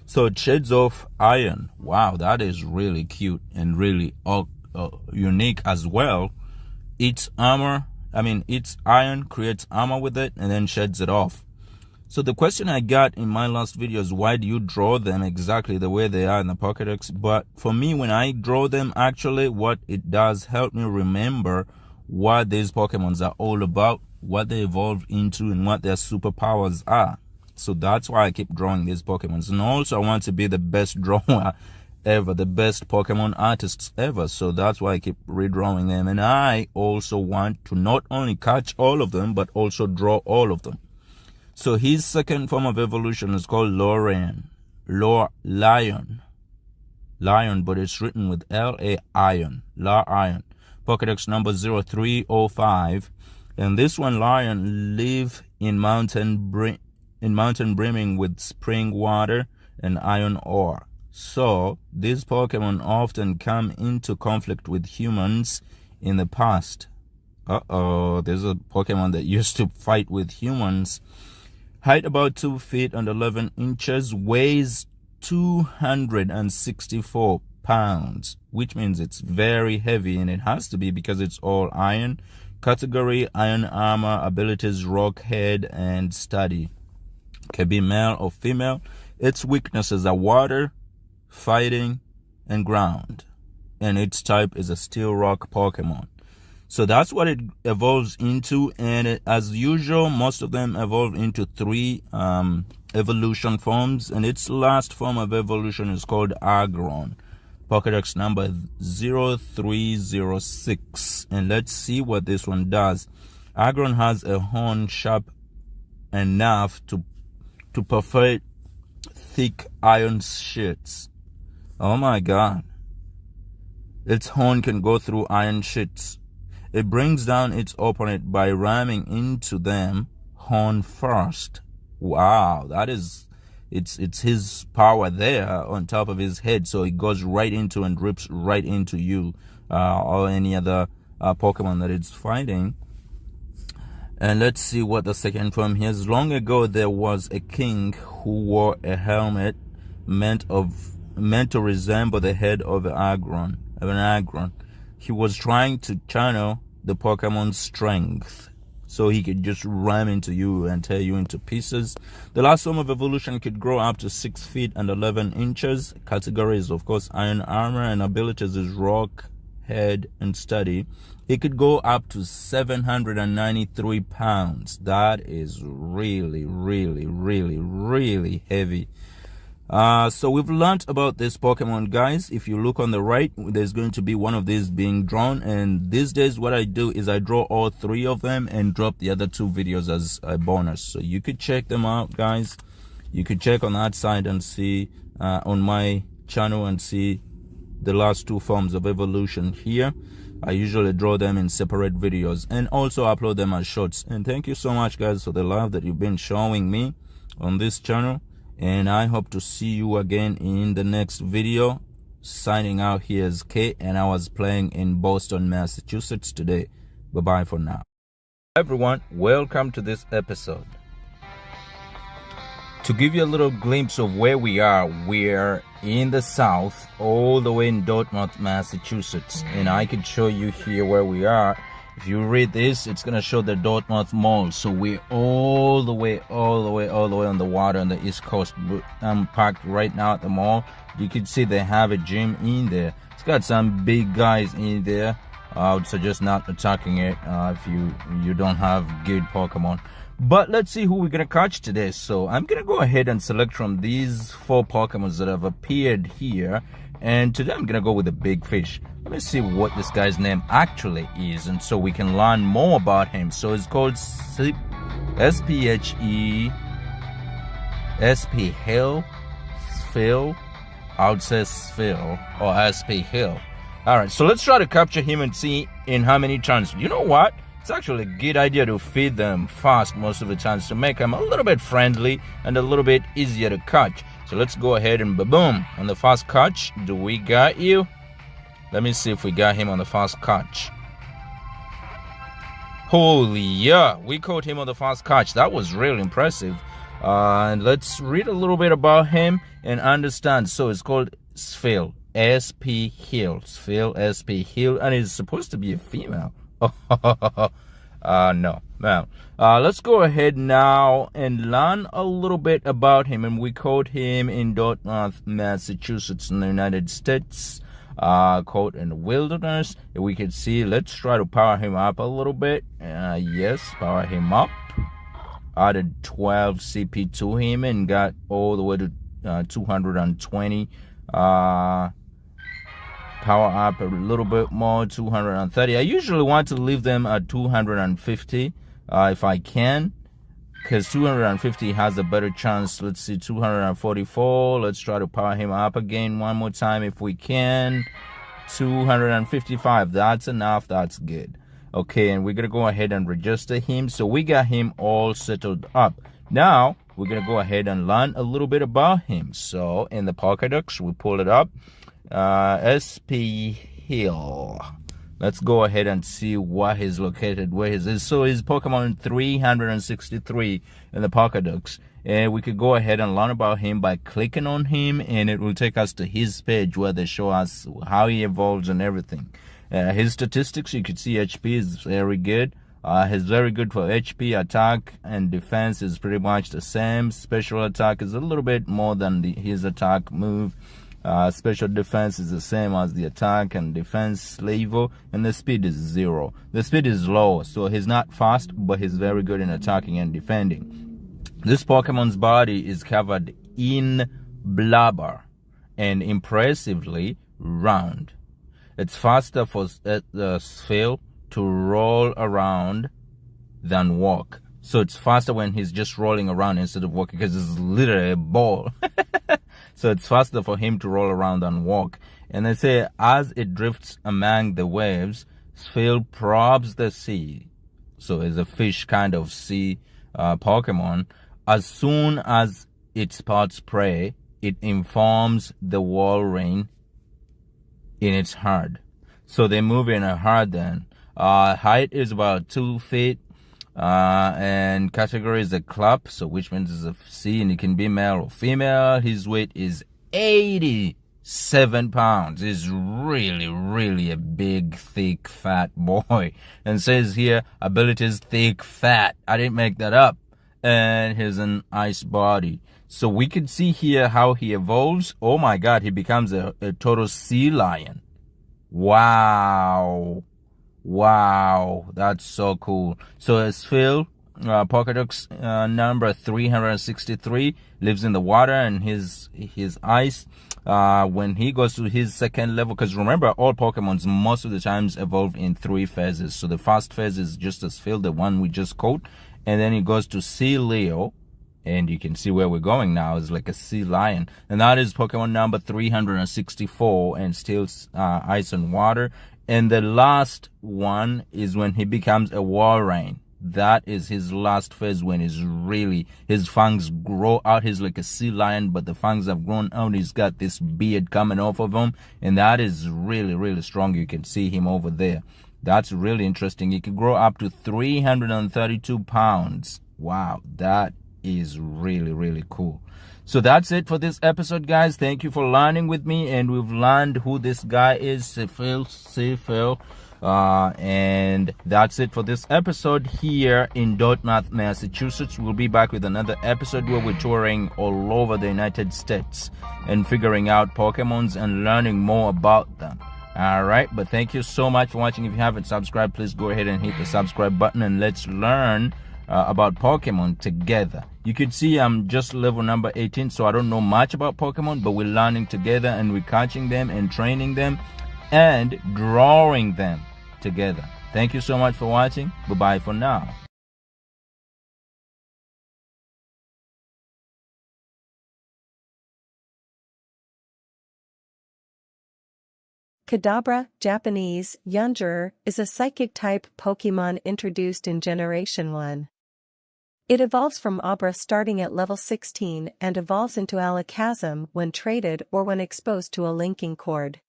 So it sheds off iron. Wow, that is really cute and really unique as well. Eats iron, creates armor with it, and then sheds it off. So the question I got in my last video is, why do you draw them exactly the way they are in the Pokedex? But for me, when I draw them, actually what it does help me remember what these Pokemons are all about, what they evolve into, and what their superpowers are. So that's why I keep drawing these Pokemons. And also I want to be the best drawer ever, the best Pokemon artists ever. So that's why I keep redrawing them. And I also want to not only catch all of them, but also draw all of them. So his second form of evolution is called Lion, but it's written with L-A-I-N, Lion. Pokedex number 0305. And this one, Lion, live in mountain brimming with spring water and iron ore. So these Pokemon often come into conflict with humans in the past. There's a Pokemon that used to fight with humans. Height about 2 feet and 11 inches, weighs 264 pounds, which means it's very heavy, and it has to be because it's all iron. Category, iron armor, abilities, rock head, and study. Can be male or female. Its weaknesses are water, fighting, and ground. And its type is a steel rock Pokemon. So that's what it evolves into. And as usual, most of them evolve into 3 evolution forms. And its last form of evolution is called Aggron. Pokedex number 0306. And let's see what this one does. Aggron has a horn sharp enough to perforate thick iron sheets. Oh my god. Its horn can go through iron sheets. It brings down its opponent by ramming into them horn first. Wow, that is, it's his power there on top of his head, so it goes right into and rips right into you or any other Pokemon that it's fighting. And let's see what the second form here is. Long ago, there was a king who wore a helmet meant to resemble the head of an Aggron. He was trying to channel the Pokemon's strength, so he could just ram into you and tear you into pieces. The last form of evolution could grow up to 6 feet and 11 inches. Category is, of course, iron armor, and abilities is rock, head, and study. He could go up to 793 pounds. That is really, really, really, really heavy. So we've learned about this Pokemon, guys. If you look on the right, there's going to be one of these being drawn. And these days, what I do is I draw all 3 of them and drop the other 2 videos as a bonus. So you could check them out, guys. You could check on that side and see on my channel and see the last 2 forms of evolution here. I usually draw them in separate videos and also upload them as shorts. And thank you so much, guys, for the love that you've been showing me on this channel. And I hope to see you again in the next video. Signing out, here is K, and I was playing in Boston, Massachusetts today. Bye-bye for now. Everyone, welcome to this episode. To give you a little glimpse of where we're in the south, all the way in Dartmouth, Massachusetts. And I can show you here where we are. If you read this, it's going to show the Dartmouth Mall. So we're all the way on the water on the East Coast. I'm parked right now at the mall. You can see they have a gym in there. It's got some big guys in there. I would suggest not attacking it if you don't have good Pokemon. But let's see who we're going to catch today. So I'm going to go ahead and select from these 4 Pokemon that have appeared here. And today I'm going to go with the big fish. Let me see what this guy's name actually is, and so we can learn more about him. So it's called S-P-H-E S-P Hill. Phil. I would say Phil or S-P Hill. Alright, so let's try to capture him and see in how many turns. You know what? It's actually a good idea to feed them fast most of the times to make them a little bit friendly and a little bit easier to catch. So let's go ahead and boom, on the fast catch. Do we got you? Let me see if we got him on the fast catch. Holy yeah, we caught him on the fast catch. That was really impressive. And let's read a little bit about him and understand. So it's called Sphil. S-P Hill. Sphil S-P Hill. And it's supposed to be a female. No. Now, let's go ahead now and learn a little bit about him. And we caught him in Dartmouth, Massachusetts in the United States. Caught in the wilderness. We can see, let's try to power him up a little bit. Yes, power him up. Added 12 CP to him and got all the way to 220. Power up a little bit more, 230. I usually want to leave them at 250 if I can, because 250 has a better chance. Let's see, 244. Let's try to power him up again one more time if we can. 255. That's enough. That's good. Okay, and we're gonna go ahead and register him. So we got him all settled up. Now we're gonna go ahead and learn a little bit about him. So in the Pokedex, we pull it up. S.P. Hill. Let's go ahead and see what he's located, where he is. So he's Pokemon 363 in the Pokedex. And we could go ahead and learn about him by clicking on him, and it will take us to his page where they show us how he evolves and everything. His statistics, you can see HP is very good. He's very good for HP, attack, and defense is pretty much the same. Special attack is a little bit more than his attack move. Special defense is the same as the attack and defense level, and the speed is 0. The speed is low, so he's not fast, but he's very good in attacking and defending. This Pokemon's body is covered in blubber and impressively round. It's faster for the Sphil to roll around than walk. So it's faster when he's just rolling around instead of walking, because it's literally a ball. So it's faster for him to roll around than walk. And they say as it drifts among the waves, Sphil probes the sea. So it's a fish kind of sea Pokemon. As soon as it spots prey, it informs the Walrein in its herd. So they move in a herd then. Height is about 2 feet. And category is a club, so which means it's a C, and it can be male or female. His weight is 87 pounds. He's really a big, thick, fat boy. And says here, abilities thick, fat. I didn't make that up. And he's an ice body. So we can see here how he evolves. Oh my god, he becomes a total sea lion. Wow. Wow, that's so cool. So as Phil, Pokedex number 363 lives in the water, and his ice. When he goes to his second level, because remember, all Pokemons most of the times evolve in 3 phases. So the first phase is just as Phil, the one we just caught, and then he goes to Sea Leo. And you can see where we're going now is like a sea lion. And that is Pokemon number 364 and still ice and water. And the last one is when he becomes a Walrein. That is his last phase when his fangs grow out. He's like a sea lion, but the fangs have grown out. He's got this beard coming off of him. And that is really, really strong. You can see him over there. That's really interesting. He can grow up to 332 pounds. Wow, that is really, really cool. So that's it for this episode, guys. Thank you for learning with me, and we've learned who this guy is, Phil. And that's it for this episode here in Dartmouth, Massachusetts. We'll be back with another episode where we're touring all over the United States and figuring out Pokemons and learning more about them. Alright, but thank you so much for watching. If you haven't subscribed, please go ahead and hit the subscribe button, and let's learn about Pokemon together. You could see I'm just level number 18, so I don't know much about Pokemon, but we're learning together, and we're catching them and training them and drawing them together. Thank you so much for watching. Bye-bye for now. Kadabra, Japanese, Yunjur, is a psychic-type Pokemon introduced in Generation 1. It evolves from Abra starting at level 16 and evolves into Alakazam when traded or when exposed to a linking cord.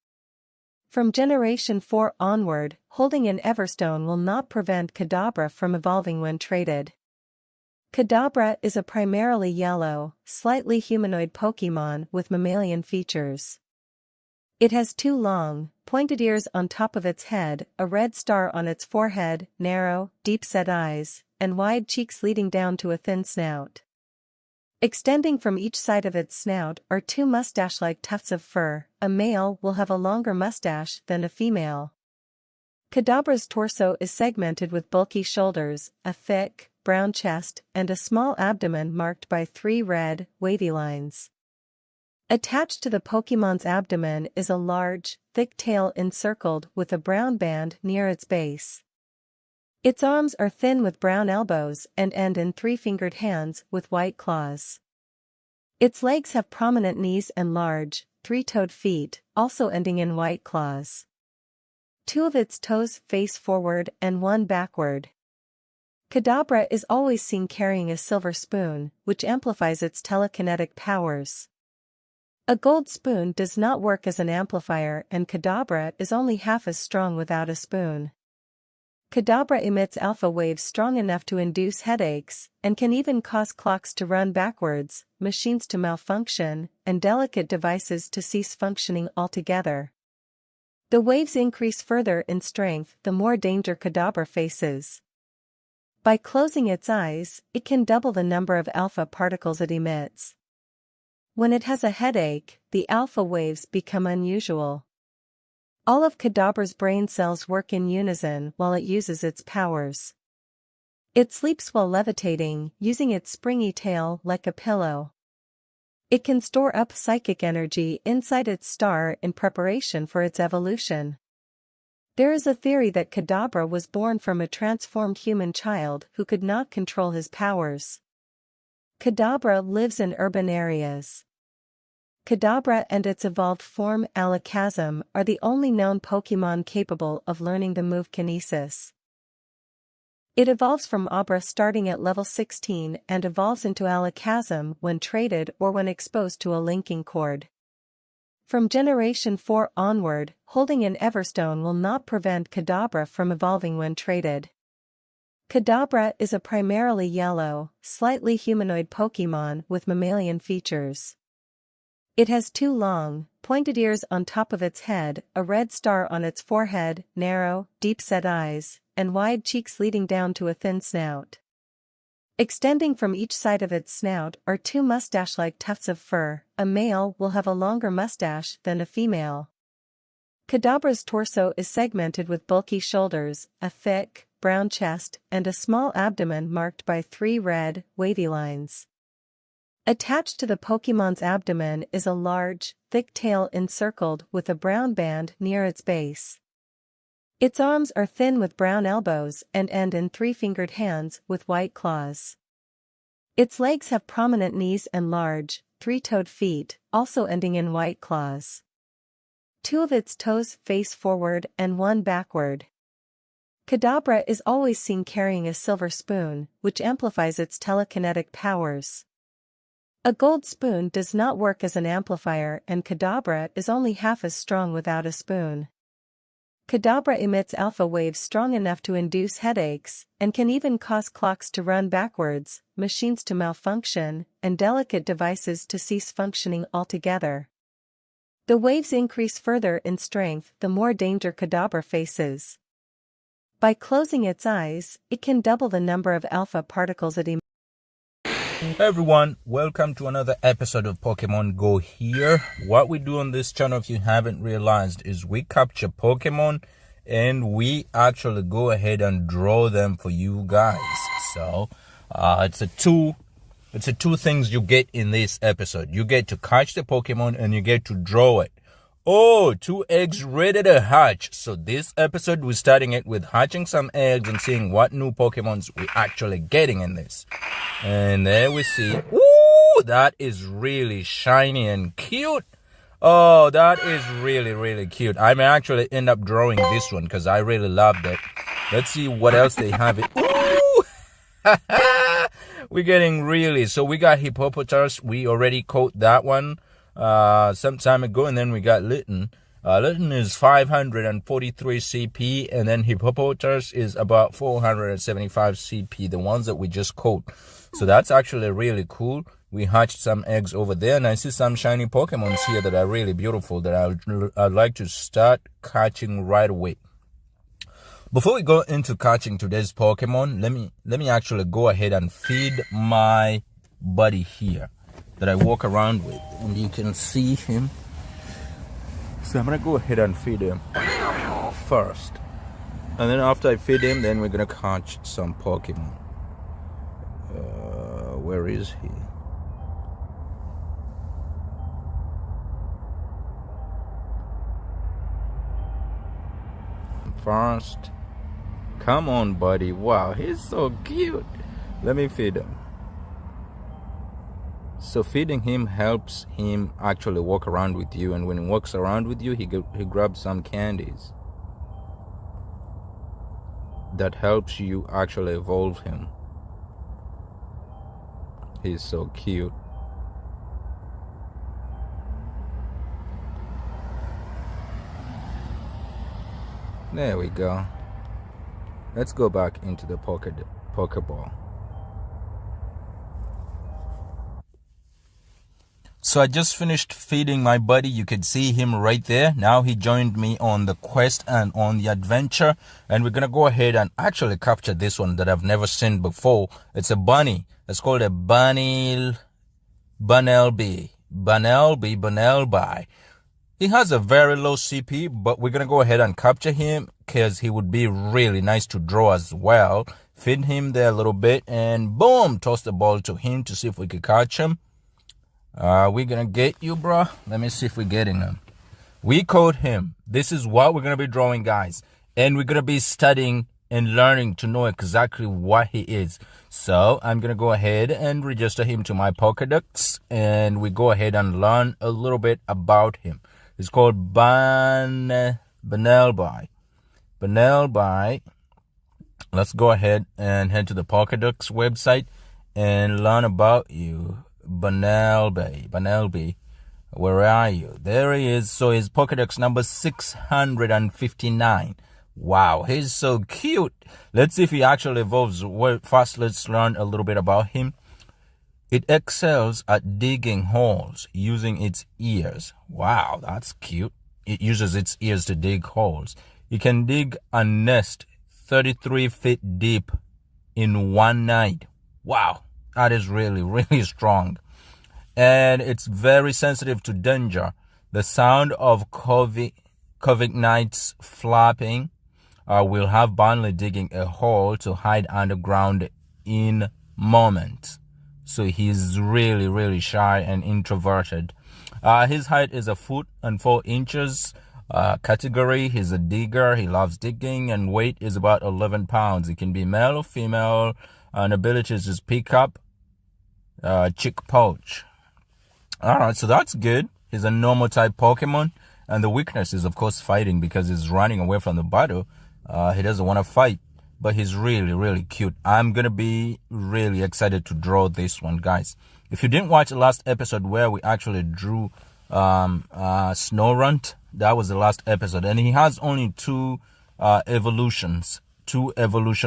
From Generation 4 onward, holding an Everstone will not prevent Kadabra from evolving when traded. Kadabra is a primarily yellow, slightly humanoid Pokemon with mammalian features. It has 2 long, pointed ears on top of its head, a red star on its forehead, narrow, deep-set eyes, and wide cheeks leading down to a thin snout. Extending from each side of its snout are 2 mustache-like tufts of fur. A male will have a longer mustache than a female. Kadabra's torso is segmented with bulky shoulders, a thick, brown chest, and a small abdomen marked by 3 red, wavy lines. Attached to the Pokemon's abdomen is a large, thick tail encircled with a brown band near its base. Its arms are thin with brown elbows and end in 3-fingered hands with white claws. Its legs have prominent knees and large, 3-toed feet, also ending in white claws. 2 of its toes face forward and 1 backward. Kadabra is always seen carrying a silver spoon, which amplifies its telekinetic powers. A gold spoon does not work as an amplifier, and Kadabra is only half as strong without a spoon. Kadabra emits alpha waves strong enough to induce headaches, and can even cause clocks to run backwards, machines to malfunction, and delicate devices to cease functioning altogether. The waves increase further in strength the more danger Kadabra faces. By closing its eyes, it can double the number of alpha particles it emits. When it has a headache, the alpha waves become unusual. All of Kadabra's brain cells work in unison while it uses its powers. It sleeps while levitating, using its springy tail like a pillow. It can store up psychic energy inside its star in preparation for its evolution. There is a theory that Kadabra was born from a transformed human child who could not control his powers. Kadabra lives in urban areas. Kadabra and its evolved form Alakazam are the only known Pokemon capable of learning the move Kinesis. It evolves from Abra starting at level 16 and evolves into Alakazam when traded or when exposed to a linking cord. From Generation 4 onward, holding an Everstone will not prevent Kadabra from evolving when traded. Kadabra is a primarily yellow, slightly humanoid Pokemon with mammalian features. It has 2 long, pointed ears on top of its head, a red star on its forehead, narrow, deep-set eyes, and wide cheeks leading down to a thin snout. Extending from each side of its snout are 2 mustache-like tufts of fur. A male will have a longer mustache than a female. Kadabra's torso is segmented with bulky shoulders, a thick, brown chest, and a small abdomen marked by 3 red, wavy lines. Attached to the Pokémon's abdomen is a large, thick tail encircled with a brown band near its base. Its arms are thin with brown elbows and end in 3-fingered hands with white claws. Its legs have prominent knees and large, 3-toed feet, also ending in white claws. 2 of its toes face forward and 1 backward. Kadabra is always seen carrying a silver spoon, which amplifies its telekinetic powers. A gold spoon does not work as an amplifier, and Kadabra is only half as strong without a spoon. Kadabra emits alpha waves strong enough to induce headaches, and can even cause clocks to run backwards, machines to malfunction, and delicate devices to cease functioning altogether. The waves increase further in strength the more danger Kadabra faces. By closing its eyes, it can double the number of alpha particles it emits. Hey everyone, welcome to another episode of Pokemon Go here. What we do on this channel, if you haven't realized, is we capture Pokemon and we actually go ahead and draw them for you guys. So it's a two things you get in this episode. You get to catch the Pokemon and you get to draw it. Oh, 2 eggs ready to hatch. So this episode, we're starting it with hatching some eggs and seeing what new Pokemons we're actually getting in this. And there we see, ooh, that is really shiny and cute. Oh, that is really, really cute. I may actually end up drawing this one because I really loved it. Let's see what else they have it. Ooh! We're getting really, so we got Hippopotas. We already caught that one some time ago, and then we got Litten. Litten is 543 CP, and then Hippopotas is about 475 CP, the ones that we just caught. So that's actually really cool. We hatched some eggs over there, and I see some shiny Pokemons here that are really beautiful that I'd like to start catching right away. Before we go into catching today's Pokemon, let me actually go ahead and feed my buddy here that I walk around with, and you can see him. So I'm gonna go ahead and feed him first, and then after I feed him, then we're gonna catch some Pokemon. Where is he? First, come on, buddy. Wow, he's so cute. Let me feed him. So feeding him helps him actually walk around with you, and when he walks around with you, he grabs some candies. That helps you actually evolve him. He's so cute. There we go. Let's go back into the Pokeball. So I just finished feeding my buddy. You can see him right there. Now he joined me on the quest and on the adventure. And we're going to go ahead and actually capture this one that I've never seen before. It's a bunny. It's called a Bunnelby. He has a very low CP, but we're going to go ahead and capture him because he would be really nice to draw as well. Feed him there a little bit and boom, toss the ball to him to see if we can catch him. We're going to get you, bro. Let me see if we're getting him. We caught him. This is what we're going to be drawing, guys. And we're going to be studying and learning to know exactly what he is. So I'm going to go ahead and register him to my Pokedex. And we go ahead and learn a little bit about him. It's called Bunnelby. Let's go ahead and head to the Pokedex website and learn about you. Bunnelby. Where are you? There he is. So his Pokedex number 659. Wow, he's so cute. Let's see if he actually evolves. Well, first, let's learn a little bit about him. It excels at digging holes using its ears. Wow, that's cute. It uses its ears to dig holes. It can dig a nest 33 feet deep in one night. Wow, that is really, really strong. And it's very sensitive to danger. The sound of Kovic Knights flapping. We'll have Burnley digging a hole to hide underground in moment. So he's really, really shy and introverted. His height is 1 foot and 4 inches. Category, he's a digger. He loves digging, and weight is about 11 pounds. He can be male or female. And abilities is pick up, chick poach. Alright, so that's good. He's a normal type Pokemon. And the weakness is, of course, fighting, because he's running away from the battle. He doesn't want to fight. But he's really, really cute. I'm going to be really excited to draw this one, guys. If you didn't watch the last episode where we actually drew Snorunt, that was the last episode. And he has only two evolution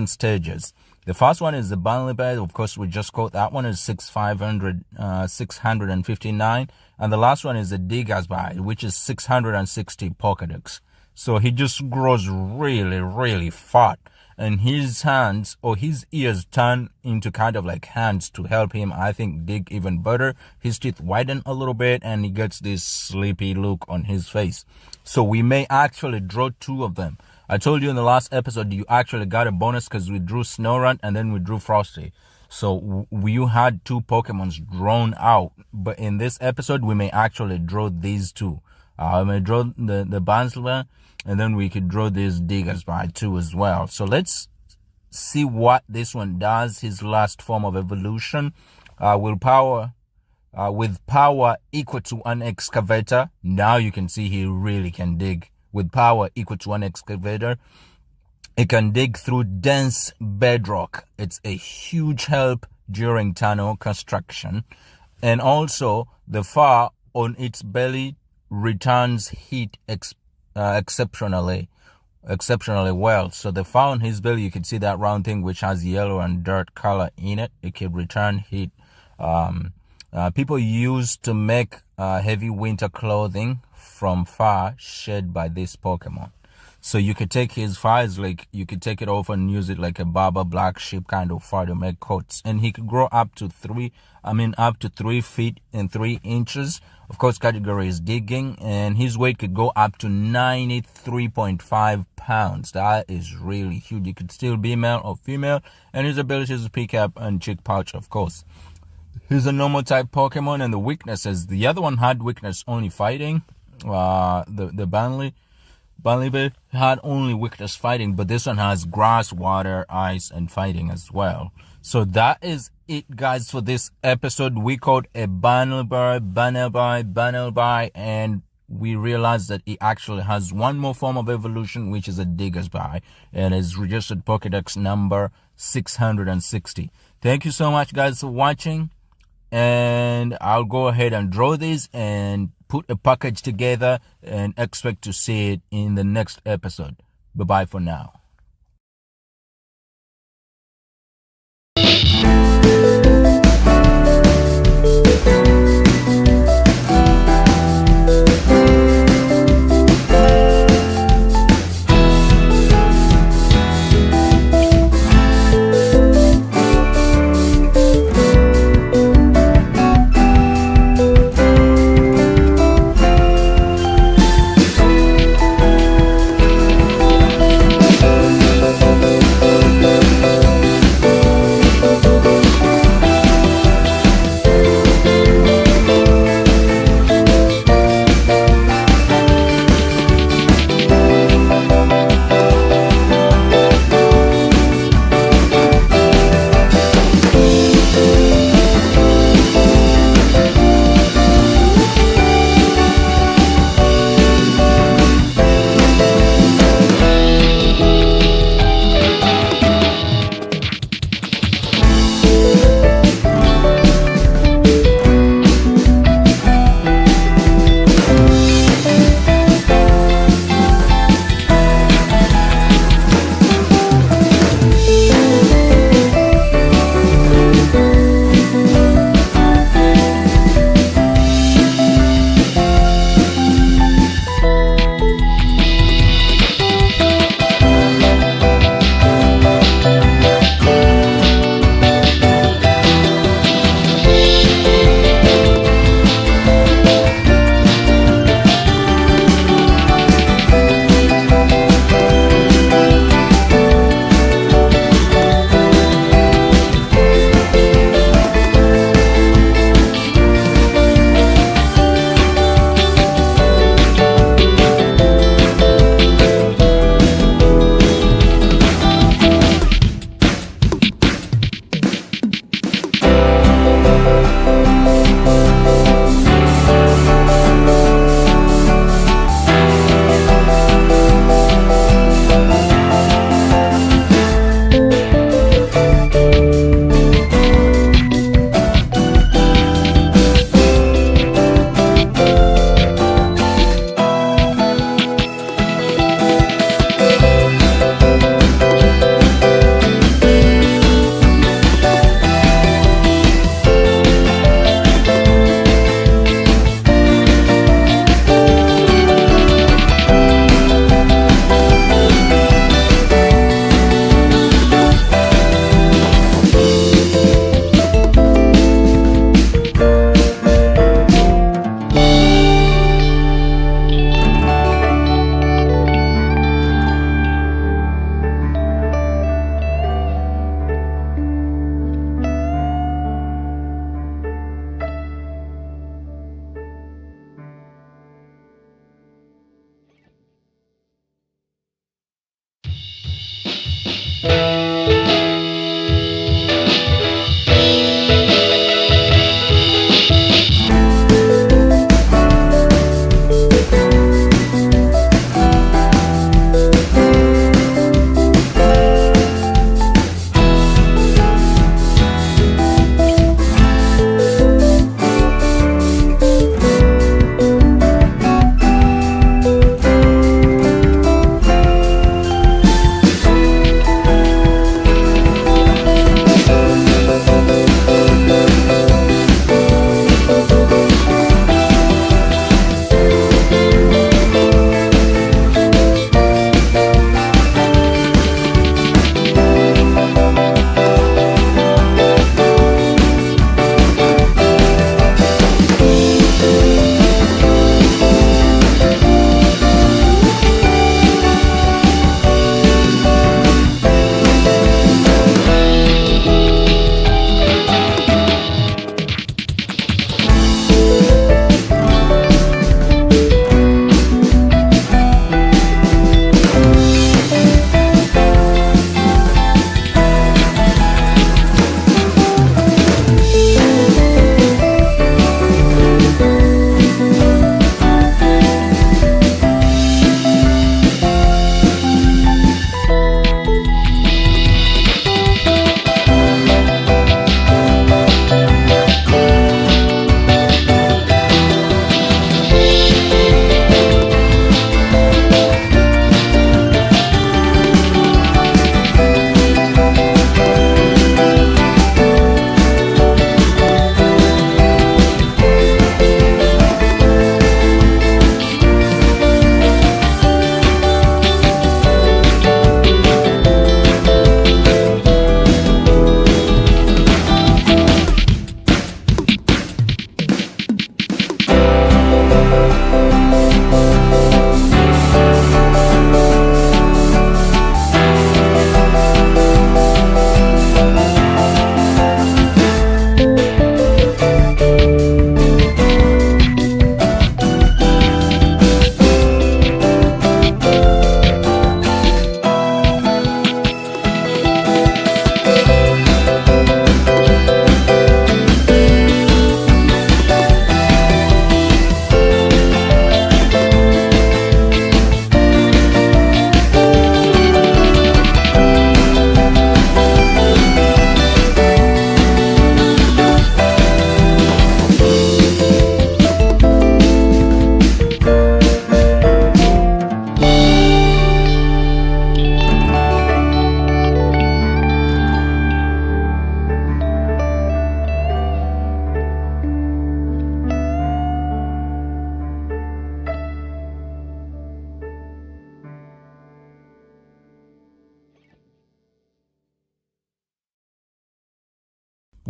stages. The first one is the Burnley Bear. Of course, we just caught that one is 659. And the last one is the Digger's Bite, which is 660 Pokedex. So he just grows really, really fat. And his hands or his ears turn into kind of like hands to help him, I think, dig even better. His teeth widen a little bit and he gets this sleepy look on his face. So we may actually draw two of them. I told you in the last episode, you actually got a bonus because we drew Snorunt and then we drew Frosty. So you had two Pokemons drawn out. But in this episode, we may actually draw these two. I may draw the Bansler, and then we could draw this Digger's by two as well. So let's see what this one does. His last form of evolution with power equal to an excavator. Now you can see he really can dig. With power equal to an excavator, it can dig through dense bedrock. It's a huge help during tunnel construction. And also, the fur on its belly returns heat exceptionally well. So the fur on his belly, you can see that round thing which has yellow and dirt color in it. It can return heat. People used to make heavy winter clothing from fur shed by this Pokemon. So you could take his fur, like you could take it off and use it like a Baba black sheep kind of fur to make coats. And he could grow up to 3 feet and 3 inches. Of course, category is digging, and his weight could go up to 93.5 pounds. That is really huge. He could still be male or female, and his abilities is pick up and chick pouch, of course. He's a normal type Pokemon, and the weaknesses, the other one had weakness only fighting. The Burnley Bear had only weakness fighting, but this one has grass, water, ice, and fighting as well. So that is it, guys, for this episode. We called a Banelby, and we realized that it actually has one more form of evolution, which is a Digger's Bite, and is registered Pokedex number 660. Thank you so much, guys, for watching, and I'll go ahead and draw this and put a package together and expect to see it in the next episode. Bye-bye for now.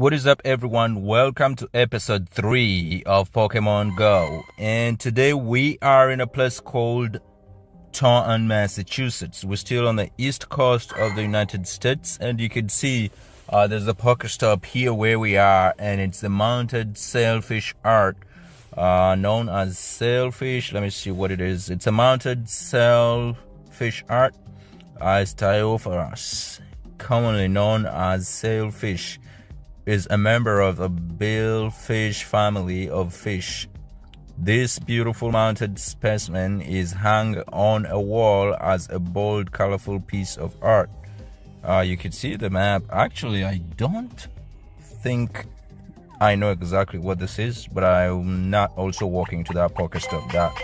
What is up, everyone? Welcome to episode 3 of Pokemon Go. And today we are in a place called Taunton, Massachusetts. We're still on the east coast of the United States, and you can see there's a Pokestop here where we are, and it's the mounted sailfish art known as sailfish. Let me see what it is. It's a mounted sailfish art. Styophorus, commonly known as sailfish, is a member of the billfish family of fish. This beautiful mounted specimen is hung on a wall as a bold, colorful piece of art. You can see the map. Actually, I don't think I know exactly what this is, but I'm not also walking to that Pokestop that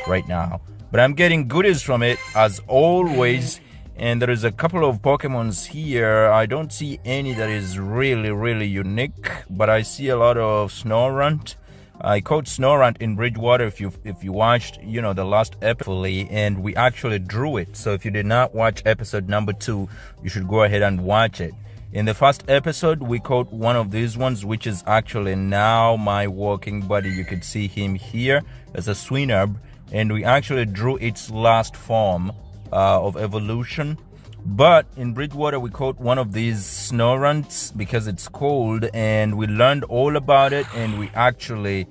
right now. But I'm getting goodies from it as always. And there is a couple of Pokemons here. I don't see any that is really unique, but I see a lot of Snorunt. I caught Snorunt in Bridgewater if you watched, the last episode, and we actually drew it. So if you did not watch episode number 2, you should go ahead and watch it. In the first episode, we caught one of these ones, which is actually now my walking buddy. You could see him here as a Swinub, and we actually drew its last form of evolution. But in Bridgewater we caught one of these Snorunts because it's cold, and we learned all about it, and we actually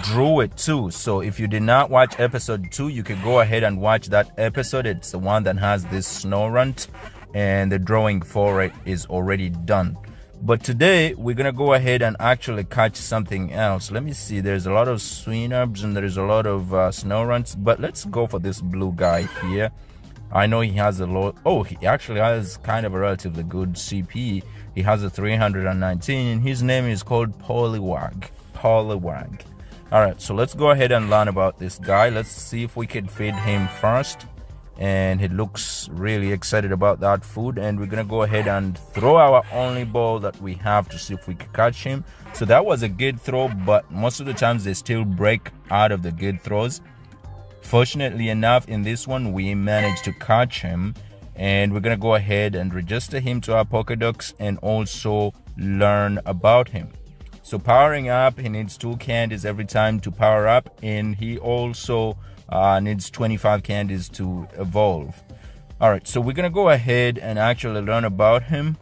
drew it too. So if you did not watch episode 2, you could go ahead and watch that episode. It's the one that has this Snorunt, and the drawing for it is already done. But today we're gonna go ahead and actually catch something else. Let me see, there's a lot of Swinubs and there's a lot of Snorunts, but let's go for this blue guy here. I know he has a lot. Oh, he actually has kind of a relatively good CP. He has a 319. His name is called Poliwag. Alright, so let's go ahead and learn about this guy. Let's see if we can feed him first. And he looks really excited about that food, and we're gonna go ahead and throw our only ball that we have to see if we can catch him. So that was a good throw, but most of the times they still break out of the good throws. Fortunately enough, in this one we managed to catch him, and we're gonna go ahead and register him to our Pokedex and also learn about him. So powering up, he needs 2 candies every time to power up, and he also needs 25 candies to evolve. Alright, so we're gonna go ahead and actually learn about him.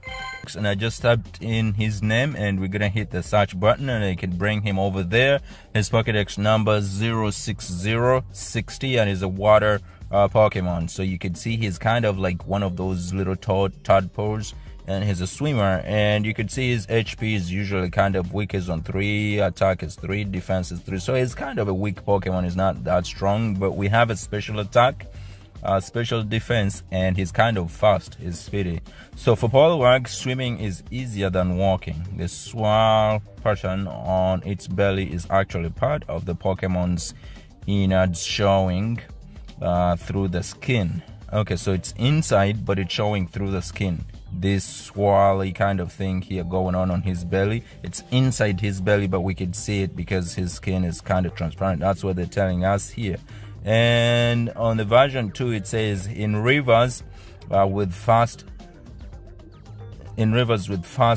And I just typed in his name, and we're gonna hit the search button, and I can bring him over there. His Pokedex number 06060, and is a water Pokemon. So you can see he's kind of like one of those little tadpoles, and he's a swimmer. And you can see his HP is usually kind of weak. Is on 3, attack is 3, defense is 3. So he's kind of a weak Pokemon. He's not that strong, but we have a special attack, special defense, and he's kind of fast. He's speedy. So for Poliwag, swimming is easier than walking. The swirl pattern on its belly is actually part of the Pokemon's innards showing through the skin. Okay, so it's inside, but it's showing through the skin. This swirly kind of thing here going on his belly, it's inside his belly, but we can see it because his skin is kind of transparent. That's what they're telling us here. And on the version 2, it says in rivers with fast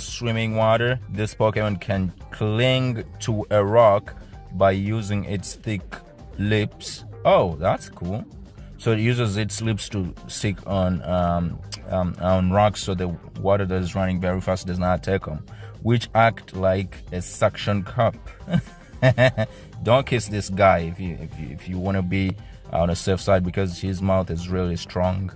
swimming water, this Pokemon can cling to a rock by using its thick lips. Oh, that's cool. So it uses its lips to stick on rocks, so the water that is running very fast does not take them, which act like a suction cup. Don't kiss this guy if you want to be on the safe side, because his mouth is really strong.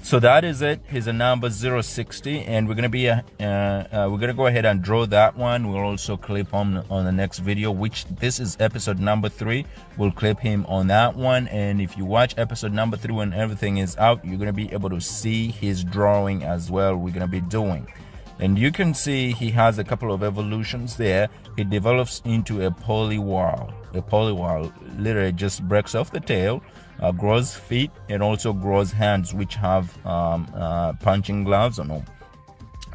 So that is it. He's a number 060, and we're gonna go ahead and draw that one. We'll also clip on the next video, which this is episode number 3. We'll clip him on that one, and if you watch episode number 3 when everything is out, you're gonna be able to see his drawing as well. We're gonna be doing, and you can see he has a couple of evolutions there. He develops into a Poliwhirl. A Poliwhirl literally just breaks off the tail, grows feet, and also grows hands, which have punching gloves on them.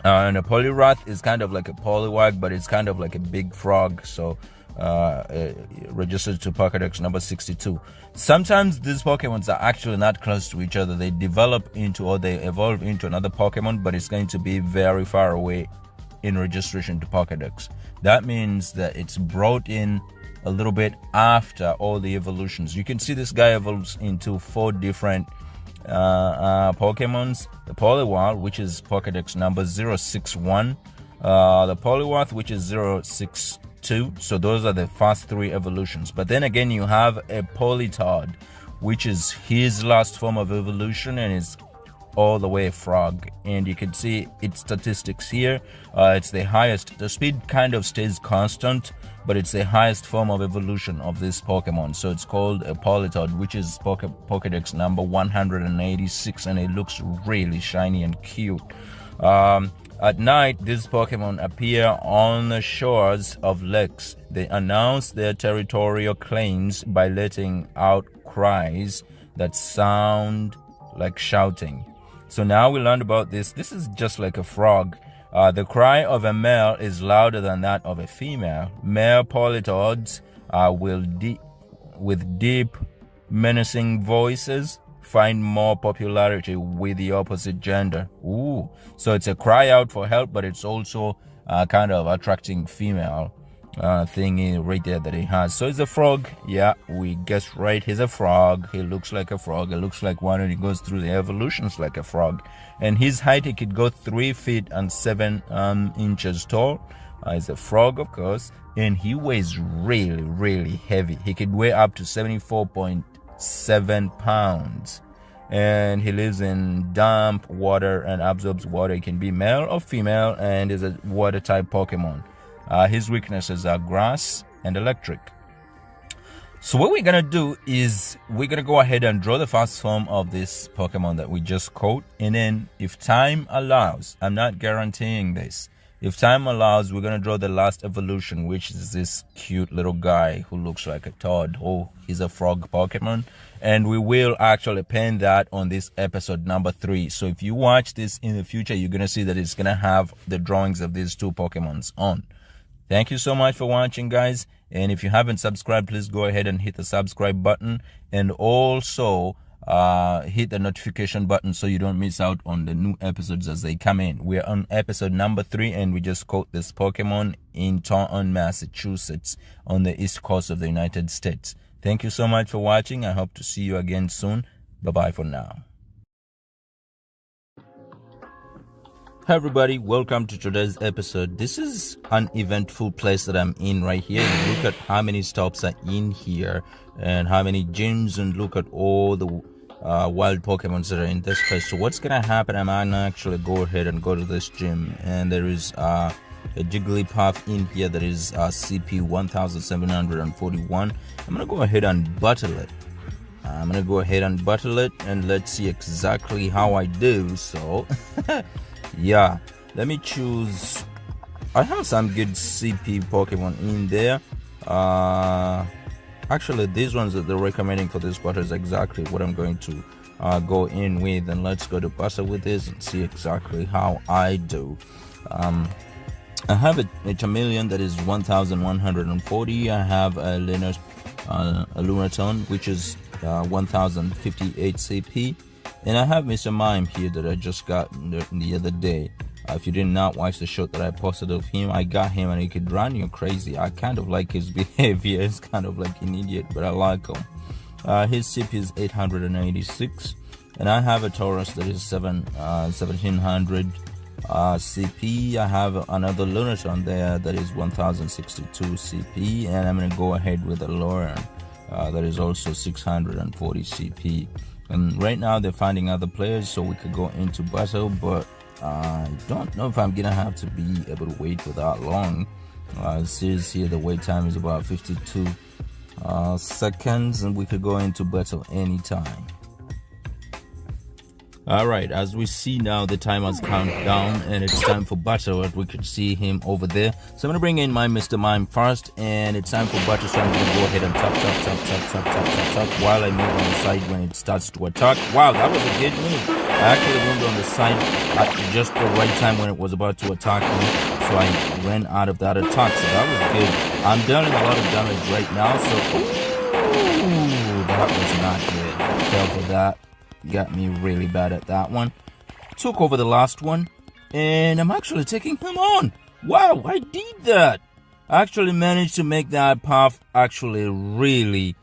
And a Poliwrath is kind of like a Poliwag, but it's kind of like a big frog. So registered to Pokedex number 62. Sometimes these Pokemons are actually not close to each other. They develop into, or they evolve into another Pokemon, but it's going to be very far away in registration to Pokedex. That means that it's brought in a little bit after all the evolutions. You can see this guy evolves into 4 different Pokemons. The Poliwhirl, which is Pokedex number 061. The Poliwrath, which is 062. So those are the first 3 evolutions. But then again, you have a Politoed, which is his last form of evolution, and is all the way a frog. And you can see its statistics here. It's the highest. The speed kind of stays constant, but it's the highest form of evolution of this Pokemon. So it's called a Politoed, which is Pokedex number 186, and it looks really shiny and cute. At night, these Pokemon appear on the shores of lakes. They announce their territorial claims by letting out cries that sound like shouting. So now we learned about this. This is just like a frog. The cry of a male is louder than that of a female. Male Politoeds with deep, menacing voices find more popularity with the opposite gender. Ooh, so it's a cry out for help, but it's also kind of attracting female thingy right there that he has. So it's a frog. Yeah, we guessed right. He's a frog. He looks like a frog. It looks like one, and he goes through the evolutions like a frog. And his height, he could go 3 feet and 7 inches tall. He's a frog, of course, and he weighs really, really heavy. He could weigh up to 74.7 pounds. And he lives in damp water and absorbs water. He can be male or female, and is a water type Pokemon. His weaknesses are grass and electric. So what we're going to do is we're going to go ahead and draw the first form of this Pokemon that we just caught. And then if time allows, I'm not guaranteeing this, if time allows, we're going to draw the last evolution, which is this cute little guy who looks like a toad. Oh, he's a frog Pokemon. And we will actually pen that on this episode number 3. So if you watch this in the future, you're going to see that it's going to have the drawings of these 2 Pokemons on. Thank you so much for watching, guys. And if you haven't subscribed, please go ahead and hit the subscribe button. And also hit the notification button so you don't miss out on the new episodes as they come in. We're on episode number 3, and we just caught this Pokemon in Taunton, Massachusetts, on the east coast of the United States. Thank you so much for watching. I hope to see you again soon. Bye-bye for now. Hi everybody, welcome to today's episode. This is an eventful place that I'm in right here. Look at how many stops are in here and how many gyms, and look at all the wild Pokemons that are in this place. So what's gonna happen, I'm gonna actually go ahead and go to this gym, and there is a Jigglypuff in here that is CP 1741. I'm gonna go ahead and battle it. And let's see exactly how I do. So yeah, let me choose. I have some good CP Pokemon in there. Actually, these ones that they're recommending for this battle is exactly what I'm going to go in with. And let's go to battle with this and see exactly how I do. I have a Chameleon that is 1140. I have a Lunaton, which is 1058 CP. And I have Mr. Mime here that I just got the other day. If you did not watch the shot that I posted of him, I got him and he could run you crazy. I kind of like his behavior. It's kind of like an idiot, but I like him. His CP is 886. And I have a Taurus that is 1700 CP. I have another Lunaton there that is 1062 CP. And I'm going to go ahead with a Lauren that is also 640 CP. And right now they're finding other players so we could go into battle, but I don't know if I'm gonna have to be able to wait for that long. It says here the wait time is about 52 seconds, and we could go into battle anytime. Alright, as we see now, the time has counted down and it's time for battle. We could see him over there. So I'm going to bring in my Mr. Mime first, and it's time for battle. So I'm going to go ahead and tap while I move on the side when it starts to attack. Wow, that was a good move. I actually moved on the side at just the right time when it was about to attack me. So I ran out of that attack. So that was good. I'm dealing a lot of damage right now. So, ooh, that was not good. I fell for that. Got me really bad at that one. Took over the last one, and I'm actually taking him on. Wow, I did that. I actually managed to make that path actually really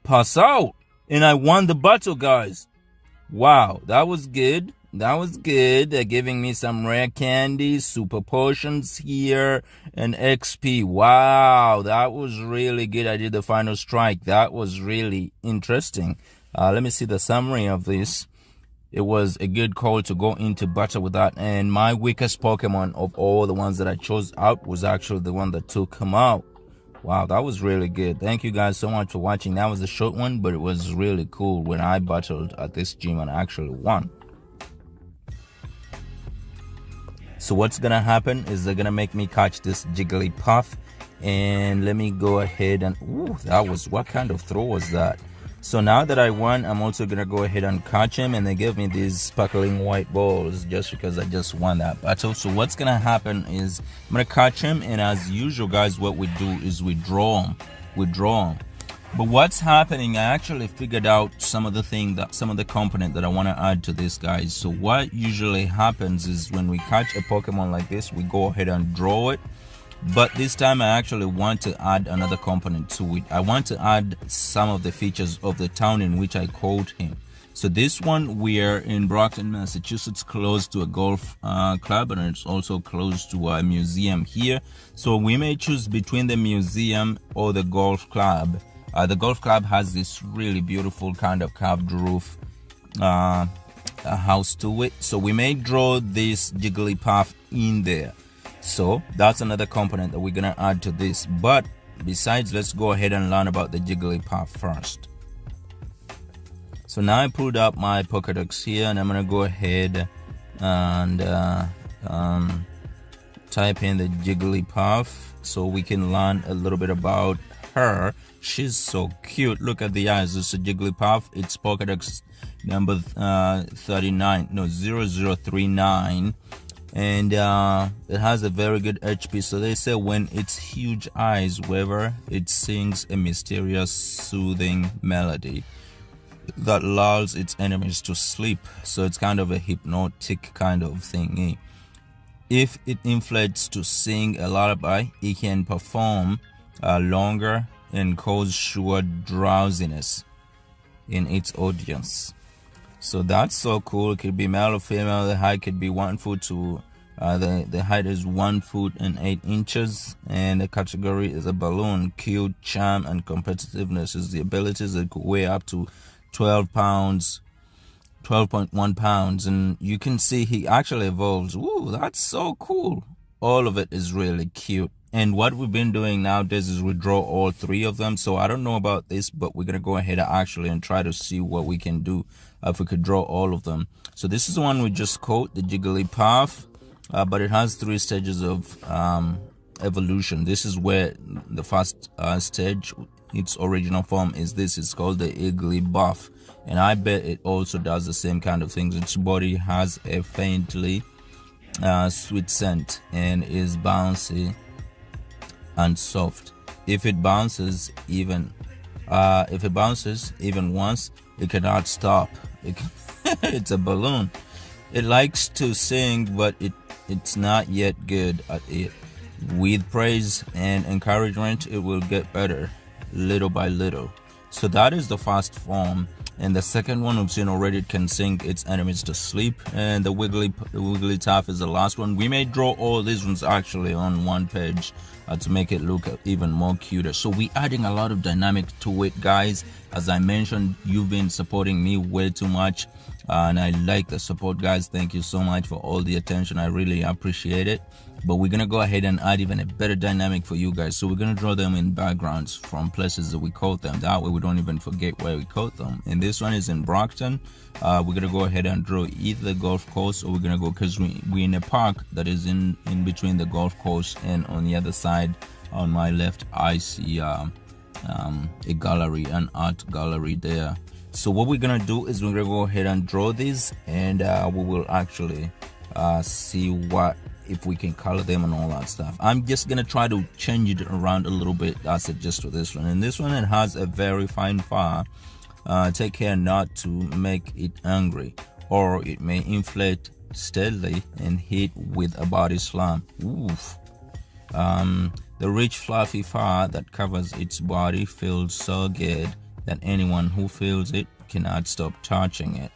pass out. And I won the battle, guys. Wow, that was good. That was good. They're giving me some rare candies, super potions here, and XP. Wow, that was really good. I did the final strike. That was really interesting. Let me see the summary of this. It was a good call to go into battle with that. And my weakest Pokemon of all the ones that I chose out was actually the one that took him out. Wow, that was really good. Thank you guys so much for watching. That was a short one, but it was really cool when I battled at this gym and I actually won. So what's gonna happen is they're gonna make me catch this Jigglypuff. And let me go ahead and... Ooh, that was... What kind of throw was that? So now that I won, I'm also gonna go ahead and catch him, and they give me these sparkling white balls just because I just won that battle. So what's gonna happen is I'm gonna catch him, and as usual, guys, what we do is we draw him. But what's happening? I actually figured out some of the component that I want to add to this, guys. So what usually happens is when we catch a Pokemon like this, we go ahead and draw it. But this time I actually want to add another component to it. I want to add some of the features of the town in which I caught him. So this one, we are in Brockton, Massachusetts, close to a golf club, and it's also close to a museum here. So we may choose between the museum or the golf club. The golf club has this really beautiful kind of carved roof house to it. So we may draw this Jigglypuff in there. So that's another component that we're gonna add to this. But besides, let's go ahead and learn about the Jigglypuff first. So now I pulled up my Pokedex here, and I'm gonna go ahead and type in the Jigglypuff so we can learn a little bit about her. She's so cute. Look at the eyes. It's a Jigglypuff. It's Pokedex number 0039. And it has a very good HP. So they say when its huge eyes waver, it sings a mysterious, soothing melody that lulls its enemies to sleep. So it's kind of a hypnotic kind of thing. If it inflates to sing a lullaby, it can perform longer and cause sure drowsiness in its audience. So that's so cool. It could be male or female. The height could be 1 foot to the height is 1 foot and 8 inches, and the category is a balloon. Cute, charm, and competitiveness is the abilities that could weigh up to 12 pounds, 12.1 pounds, and you can see he actually evolves. Ooh, that's so cool. All of it is really cute. And what we've been doing nowadays is we draw all 3 of them. So I don't know about this, but we're going to go ahead and try to see what we can do if we could draw all of them. So this is the one we just caught, the Jigglypuff, but it has 3 stages of evolution. This is where the first stage, its original form is this. It's called the Igglybuff. And I bet it also does the same kind of things. Its body has a faintly sweet scent and is bouncy and soft. If it bounces even once, it cannot stop. It's a balloon. It likes to sing, but it's not yet good at it. With praise and encouragement, it will get better little by little. So that is the first form. And the second one we've seen already, it can sing its enemies to sleep. And the Wigglytuff is the last one. We may draw all these ones actually on one page to make it look even more cuter. So we're adding a lot of dynamic to it, guys. As I mentioned, you've been supporting me way too much, and I like the support, guys. Thank you so much for all the attention. I really appreciate it. But we're gonna go ahead and add even a better dynamic for you guys. So we're gonna draw them in backgrounds from places that we caught them. That way we don't even forget where we caught them. And this one is in Brockton. We're gonna go ahead and draw either the golf course, or we're gonna go, because we're in a park that is in between the golf course, and on the other side on my left I see a gallery, an art gallery there. So what we're gonna do is we're gonna go ahead and draw these, and we will actually see if we can color them and all that stuff. I'm just gonna try to change it around a little bit. That's it, just for this one. And this one, it has a very fine fur. Take care not to make it angry, or it may inflate steadily and hit with a body slam. Oof, The rich fluffy fur that covers its body feels so good that anyone who feels it cannot stop touching it.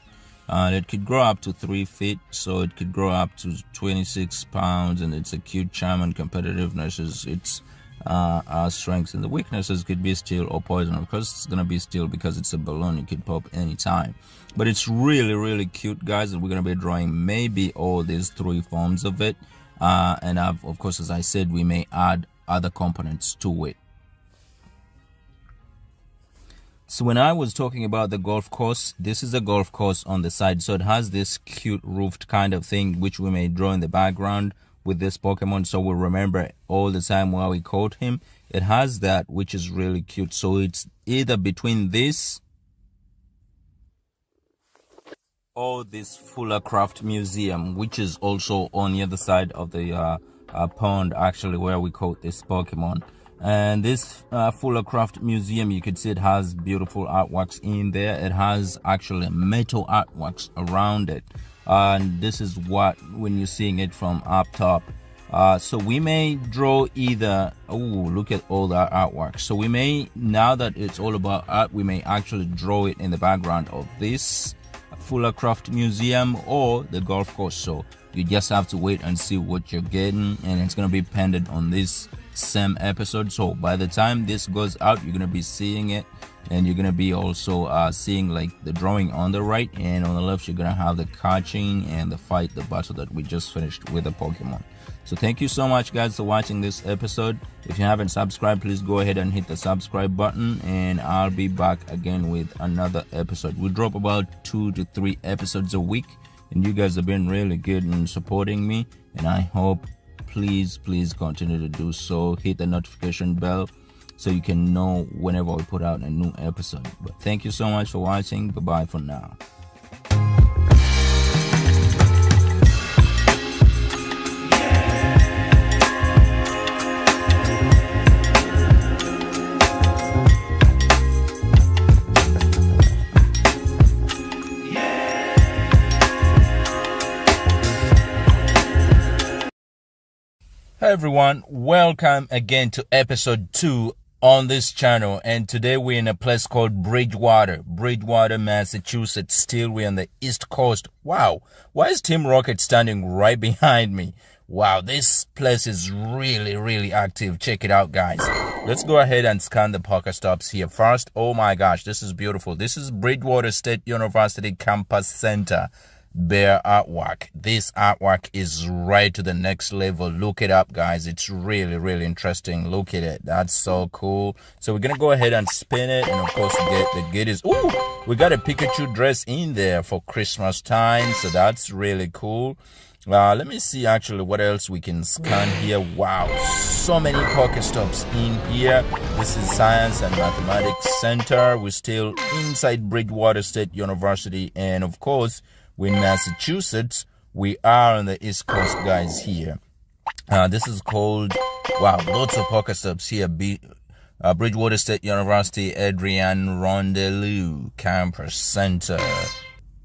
It could grow up to 3 feet, so it could grow up to 26 pounds, and it's a cute charm, and competitiveness is its strengths, and the weaknesses could be steel or poison. Of course, it's gonna be steel because it's a balloon. It could pop anytime, but it's really cute, guys, and we're gonna be drawing maybe all these 3 forms of it, and of course, as I said, we may add other components to it. So when I was talking about the golf course, this is a golf course on the side. So it has this cute roofed kind of thing, which we may draw in the background with this Pokemon. So we'll remember all the time while we caught him. It has that, which is really cute. So it's either between this or this Fullercraft Museum, which is also on the other side of the pond, actually, where we caught this Pokemon. And this Fullercraft Museum, you can see it has beautiful artworks in there. It has actually metal artworks around it, and this is what when you're seeing it from up top. So we may draw either, oh, look at all that artwork. So we may, now that it's all about art, we may actually draw it in the background of this Fullercraft Museum or the golf course. So you just have to wait and see what you're getting, and it's going to be pendant on this same episode. So by the time this goes out, you're going to be seeing it, and you're going to be also seeing like the drawing on the right, and on the left you're going to have the catching and the fight, the battle that we just finished with the Pokemon. So thank you so much, guys, for watching this episode. If you haven't subscribed, please go ahead and hit the subscribe button, and I'll be back again with another episode. We drop about 2 to 3 episodes a week, and you guys have been really good in supporting me, and I hope please continue to do so. Hit the notification bell so you can know whenever we put out a new episode. But thank you so much for watching. Bye bye for now. Hey everyone, welcome again to episode 2 on this channel, and today we're in a place called Bridgewater, Massachusetts. Still, we're on the East Coast. Wow, why is Team Rocket standing right behind me? Wow, this place is really active. Check it out, guys. Let's go ahead and scan the Pokestops here first. Oh my gosh, this is beautiful. This is Bridgewater State University Campus Center. Bear artwork. This artwork is right to the next level. Look it up, guys. It's really interesting. Look at it. That's so cool. So we're gonna go ahead and spin it, and of course get the goodies. Ooh, we got a Pikachu dress in there for Christmas time, so that's really cool. Let me see actually what else we can scan here. Wow, so many Pokestops in here. This is Science and Mathematics Center. We're still inside Bridgewater State University, and of course we're in Massachusetts. We are on the East Coast, guys, here. This is called, wow, lots of Pokestops here. Bridgewater State University Adrian Rondelou Campus Center.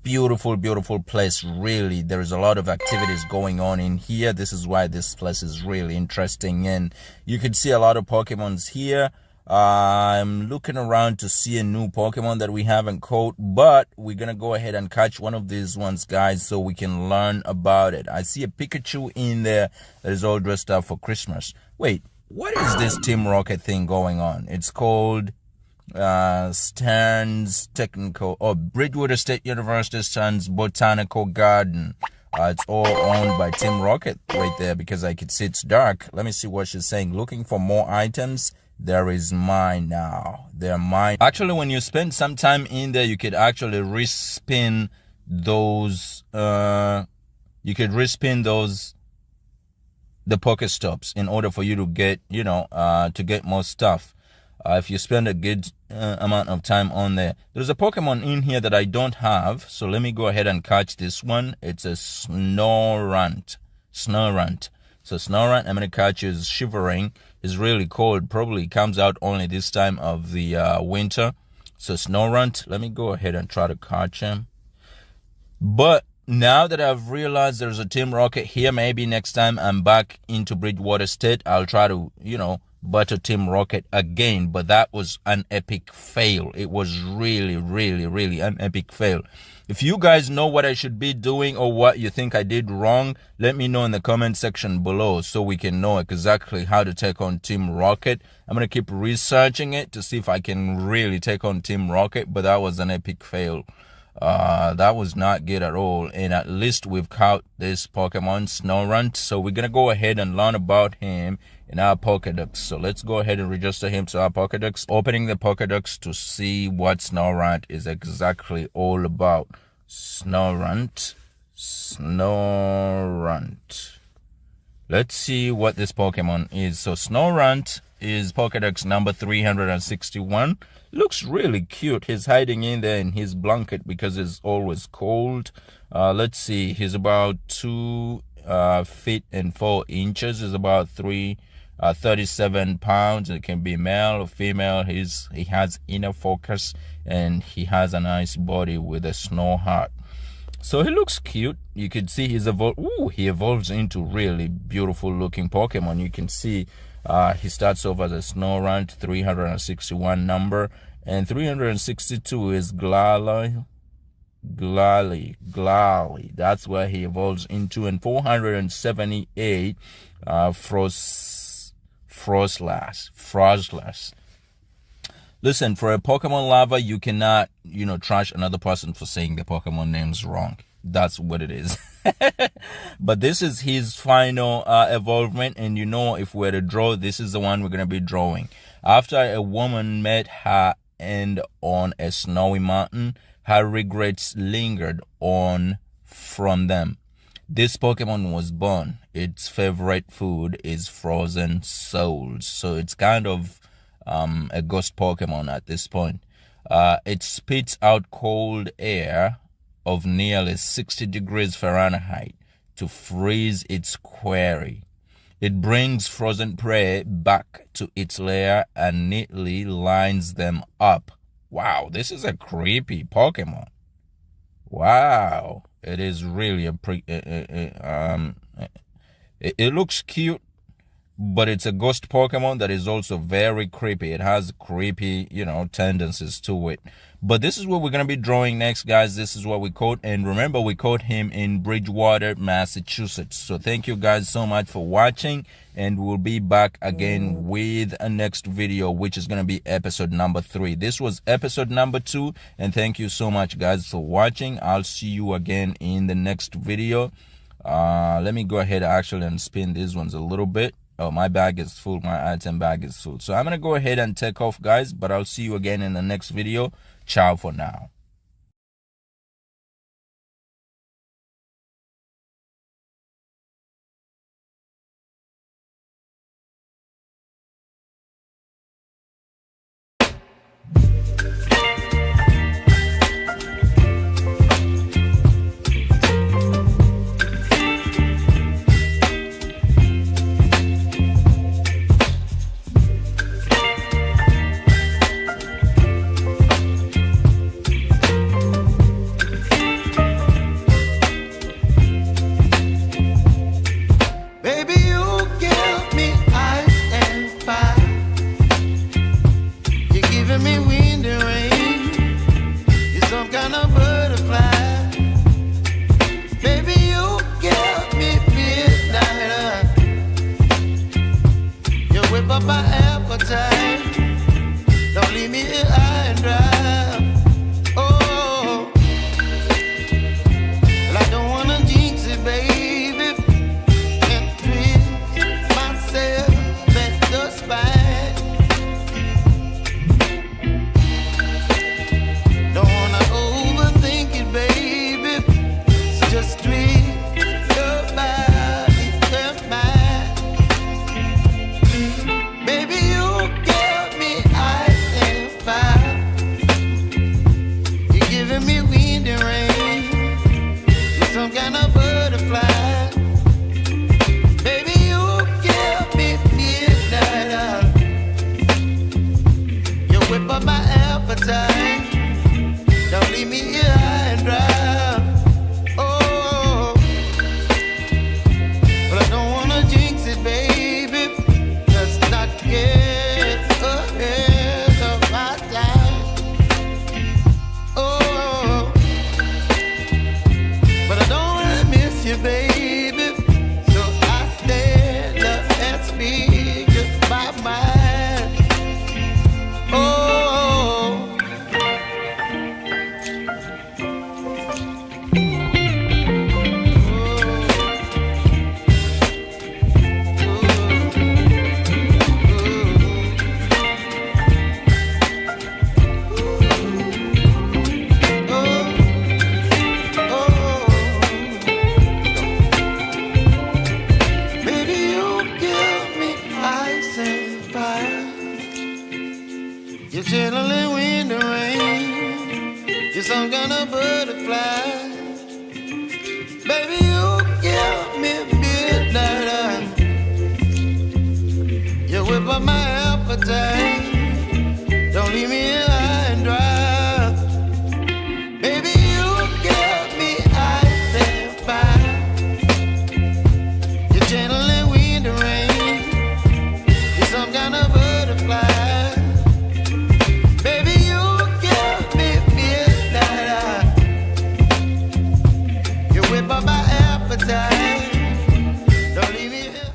Beautiful place, really. There is a lot of activities going on in here. This is why this place is really interesting, and you can see a lot of Pokemons here. I'm looking around to see a new Pokemon that we haven't caught, but we're gonna go ahead and catch one of these ones, guys, so we can learn about it. I see a Pikachu in there that is all dressed up for Christmas. Wait, what is this Team Rocket thing going on? It's called Stern's Technical, or Bridgewater State University Stern's Botanical Garden. It's all owned by Team Rocket right there, because I can see it's dark. Let me see what she's saying. Looking for more items. There is mine now. They're mine. Actually, when you spend some time in there, you could actually respin those. You could respin those, the Pokestops, in order for you to get, to get more stuff. If you spend a good amount of time on there. There's a Pokemon in here that I don't have, so let me go ahead and catch this one. It's a Snorunt. So Snorunt, I'm going to catch, is shivering. Is really cold. Probably comes out only this time of the winter. So Snorunt, let me go ahead and try to catch him. But now that I've realized there's a Team Rocket here, maybe next time I'm back into Bridgewater State, I'll try to, butter Team Rocket again. But that was an epic fail. It was really, really, really an epic fail. If you guys know what I should be doing or what you think I did wrong, let me know in the comment section below so we can know exactly how to take on Team Rocket. I'm going to keep researching it to see if I can really take on Team Rocket, but that was an epic fail. That was not good at all. And at least we've caught this Pokemon, Snorunt. So we're going to go ahead and learn about him in our Pokedex. So let's go ahead and register him to our Pokedex. Opening the Pokedex to see what Snorunt is exactly all about. Snorunt. Let's see what this Pokemon is. So Snorunt is Pokedex number 361. Looks really cute. He's hiding in there in his blanket because it's always cold. Let's see. He's about 2 feet and 4 inches. He's about 37 pounds. It can be male or female. He has inner focus and he has a nice body with a snow heart. So he looks cute. You can see he evolves into really beautiful looking Pokemon. You can see he starts off as a Snorunt, 361 number, and 362 is Glalie. That's where he evolves into, and 478 Frostlass. Listen, for a Pokemon lover, you cannot, trash another person for saying the Pokemon names wrong. That's what it is. But this is his final evolvement, and if we're to draw, this is the one we're going to be drawing. After a woman met her end on a snowy mountain, her regrets lingered on from them. This Pokemon was born. Its favorite food is frozen souls. So it's kind of a ghost Pokemon at this point. It spits out cold air of nearly 60 degrees Fahrenheit to freeze its quarry. It brings frozen prey back to its lair and neatly lines them up. Wow, this is a creepy Pokemon. Wow, it is really it looks cute, but it's a ghost Pokemon that is also very creepy. It has creepy, tendencies to it. But this is what we're going to be drawing next, guys. This is what we caught. And remember, we caught him in Bridgewater, Massachusetts. So thank you guys so much for watching. And we'll be back again with a next video, which is going to be episode number 3. This was episode number 2. And thank you so much, guys, for watching. I'll see you again in the next video. Let me go ahead actually and spin these ones a little bit. Oh, my bag is full. My item bag is full. So I'm going to go ahead and take off, guys. But I'll see you again in the next video. Ciao for now. You're some kind of butterfly. Baby, you give me midnight. You whip up my appetite. Don't leave me here high and dry. Baby, you give me ice and fire. You're channeling wind and rain. You're some kind of butterfly. Baby, you give me midnight. You whip up my appetite. Don't leave me here.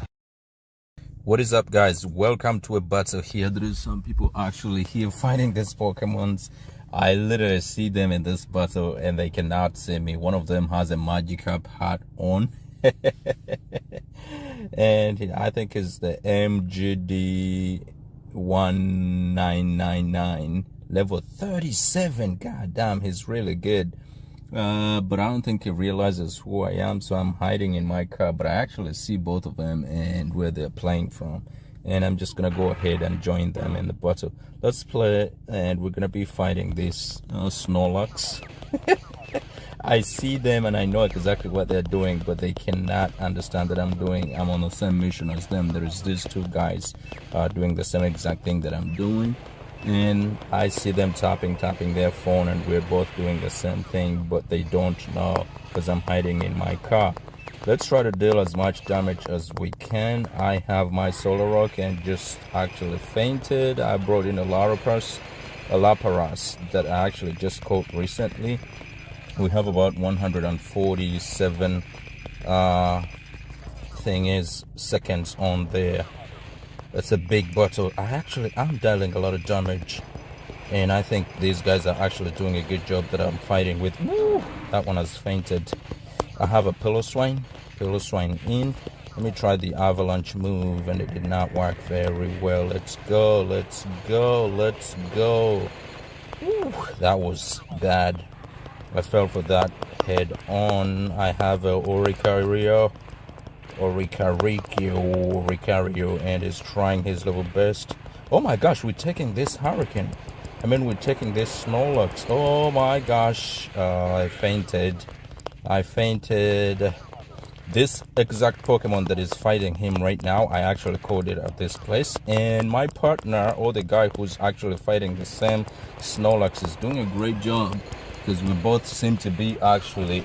What is up, guys? Welcome to a battle here. There is some people actually here fighting these Pokemons. I literally see them in this battle and they cannot see me. One of them has a Magikarp hat on. And I think it's the MGD 1999 level 37. God damn, he's really good. But I don't think he realizes who I am, so I'm hiding in my car. But I actually see both of them and where they're playing from, and I'm just gonna go ahead and join them in the battle. Let's play, and we're gonna be fighting these Snorlax. I see them and I know exactly what they're doing, but they cannot understand that I'm on the same mission as them. There's these two guys doing the same exact thing that I'm doing. And I see them tapping their phone, and we're both doing the same thing, but they don't know because I'm hiding in my car. Let's try to deal as much damage as we can. I have my Solar Rock and just actually fainted. I brought in a Lapras that I actually just caught recently. We have about 147 seconds on there. That's a big battle. I'm dealing a lot of damage, and I think these guys are actually doing a good job that I'm fighting with. Woo! That one has fainted. I have a Piloswine in. Let me try the avalanche move, and it did not work very well. Let's go. Woo! That was bad. I fell for that head on. I have a Oricario, and is trying his level best. Oh my gosh, we're taking this Hurricane. We're taking this Snorlax. Oh my gosh, I fainted. This exact Pokemon that is fighting him right now, I actually caught it at this place. And my partner, or the guy who's actually fighting the same Snorlax, is doing a great job, because we both seem to be actually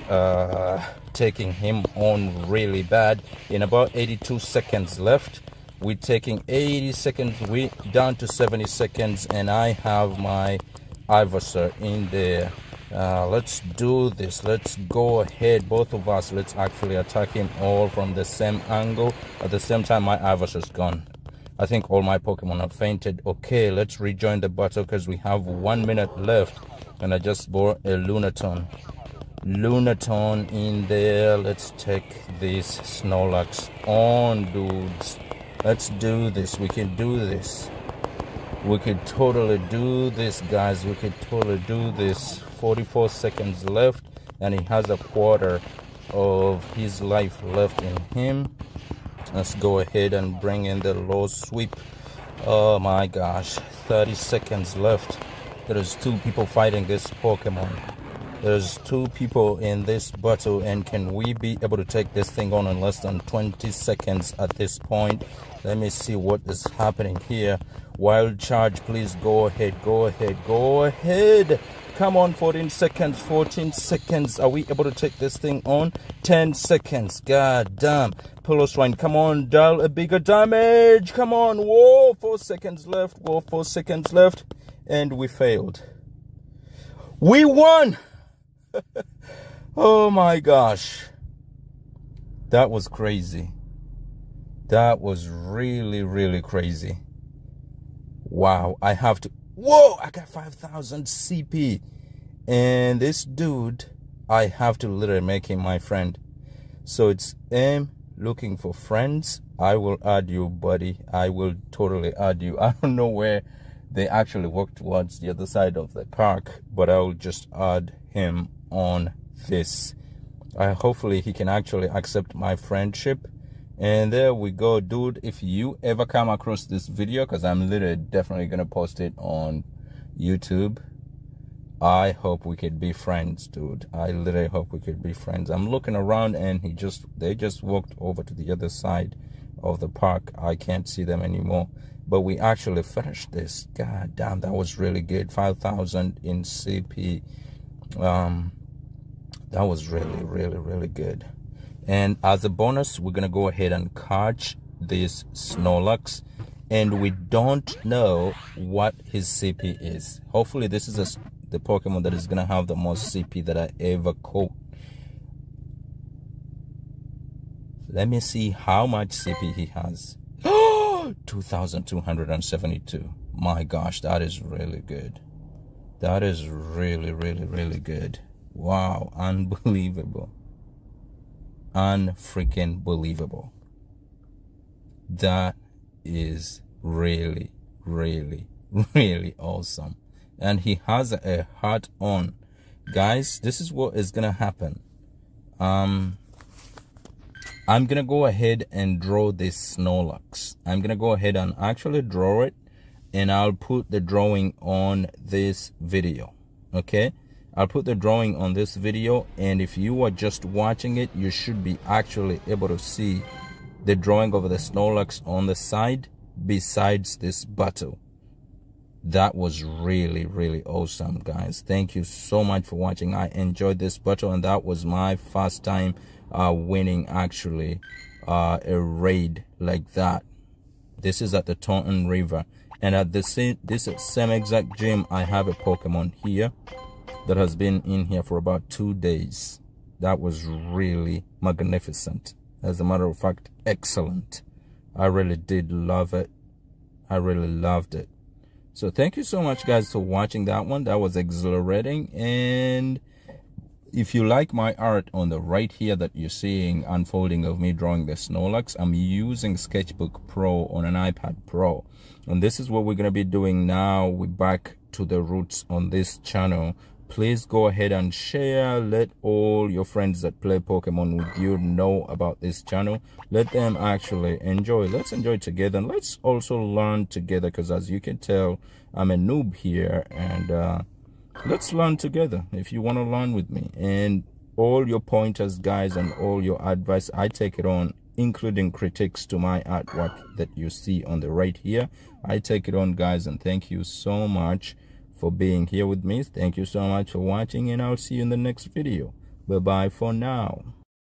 taking him on really bad. In about 82 seconds left, we're taking 80 seconds, we down to 70 seconds, and I have my Ivysaur in there. Let's do this. Let's go ahead, both of us. Let's actually attack him all from the same angle. At the same time, my Ivysaur's gone. I think all my Pokemon have fainted. Okay, let's rejoin the battle because we have 1 minute left. And I just bought a Lunaton in there. Let's take this Snorlax on, dudes. Let's do this. We can do this. We could totally do this, guys. We could totally do this. 44 seconds left, and he has a quarter of his life left in him. Let's go ahead and bring in the low sweep. Oh my gosh, 30 seconds left. There's two people fighting this Pokemon. There's two people in this battle, and can we be able to take this thing on in less than 20 seconds at this point? Let me see what is happening here. Wild Charge, please go ahead. Come on, 14 seconds. Are we able to take this thing on? 10 seconds. God damn. Piloswine, come on, deal a bigger damage. Come on. Whoa, 4 seconds left. And we failed. We won. Oh my gosh. That was crazy. That was really, really crazy. Wow. Whoa, I got 5,000 CP. And this dude, I have to literally make him my friend. So it's looking for friends. I will add you, buddy. I will totally add you. I don't know where they actually walk towards the other side of the park, but I will just add him on this. Hopefully he can actually accept my friendship. And there we go, dude. If you ever come across this video, because I'm literally definitely gonna post it on YouTube, I hope we could be friends, dude. I literally hope we could be friends. I'm looking around and they just walked over to the other side of the park. I can't see them anymore. But we actually finished this. God damn, that was really good. 5,000 in CP. That was really, really, really good. And as a bonus, we're gonna go ahead and catch this Snorlax. And we don't know what his CP is. Hopefully this is the Pokemon that is gonna have the most CP that I ever caught. Let me see how much CP he has. 2,272. My gosh, that is really good. That is really, really, really good. Wow, unbelievable. Unfreaking believable. That is really, really, really awesome. And he has a heart on. Guys, this is what is gonna happen. I'm gonna go ahead and draw this Snorlax. I'm gonna go ahead and actually draw it, and I'll put the drawing on this video. Okay, I'll put the drawing on this video, and if you are just watching it, you should be actually able to see the drawing of the Snorlax on the side besides this battle. That was really, really awesome, guys. Thank you so much for watching. I enjoyed this battle, and that was my first time winning actually a raid like that. This is at the Taunton River, and at this same exact gym, I have a Pokemon here that has been in here for about 2 days. That was really magnificent. As a matter of fact, excellent. I really did love it. I really loved it. So thank you so much, guys, for watching that one. That was exhilarating. And if you like my art on the right here that you're seeing unfolding of me drawing the Snorlax, I'm using Sketchbook Pro on an iPad Pro. And this is what we're going to be doing now. We're back to the roots on this channel. Please go ahead and share. Let all your friends that play Pokemon with you know about this channel. Let them actually enjoy. Let's enjoy together, and let's also learn together, because as you can tell, I'm a noob here, and let's learn together if you want to learn with me. And all your pointers, guys, and all your advice, I take it on, including critiques to my artwork that you see on the right here. I take it on, guys, and thank you so much for being here with me. Thank you so much for watching, and I'll see you in the next video. Bye bye for now.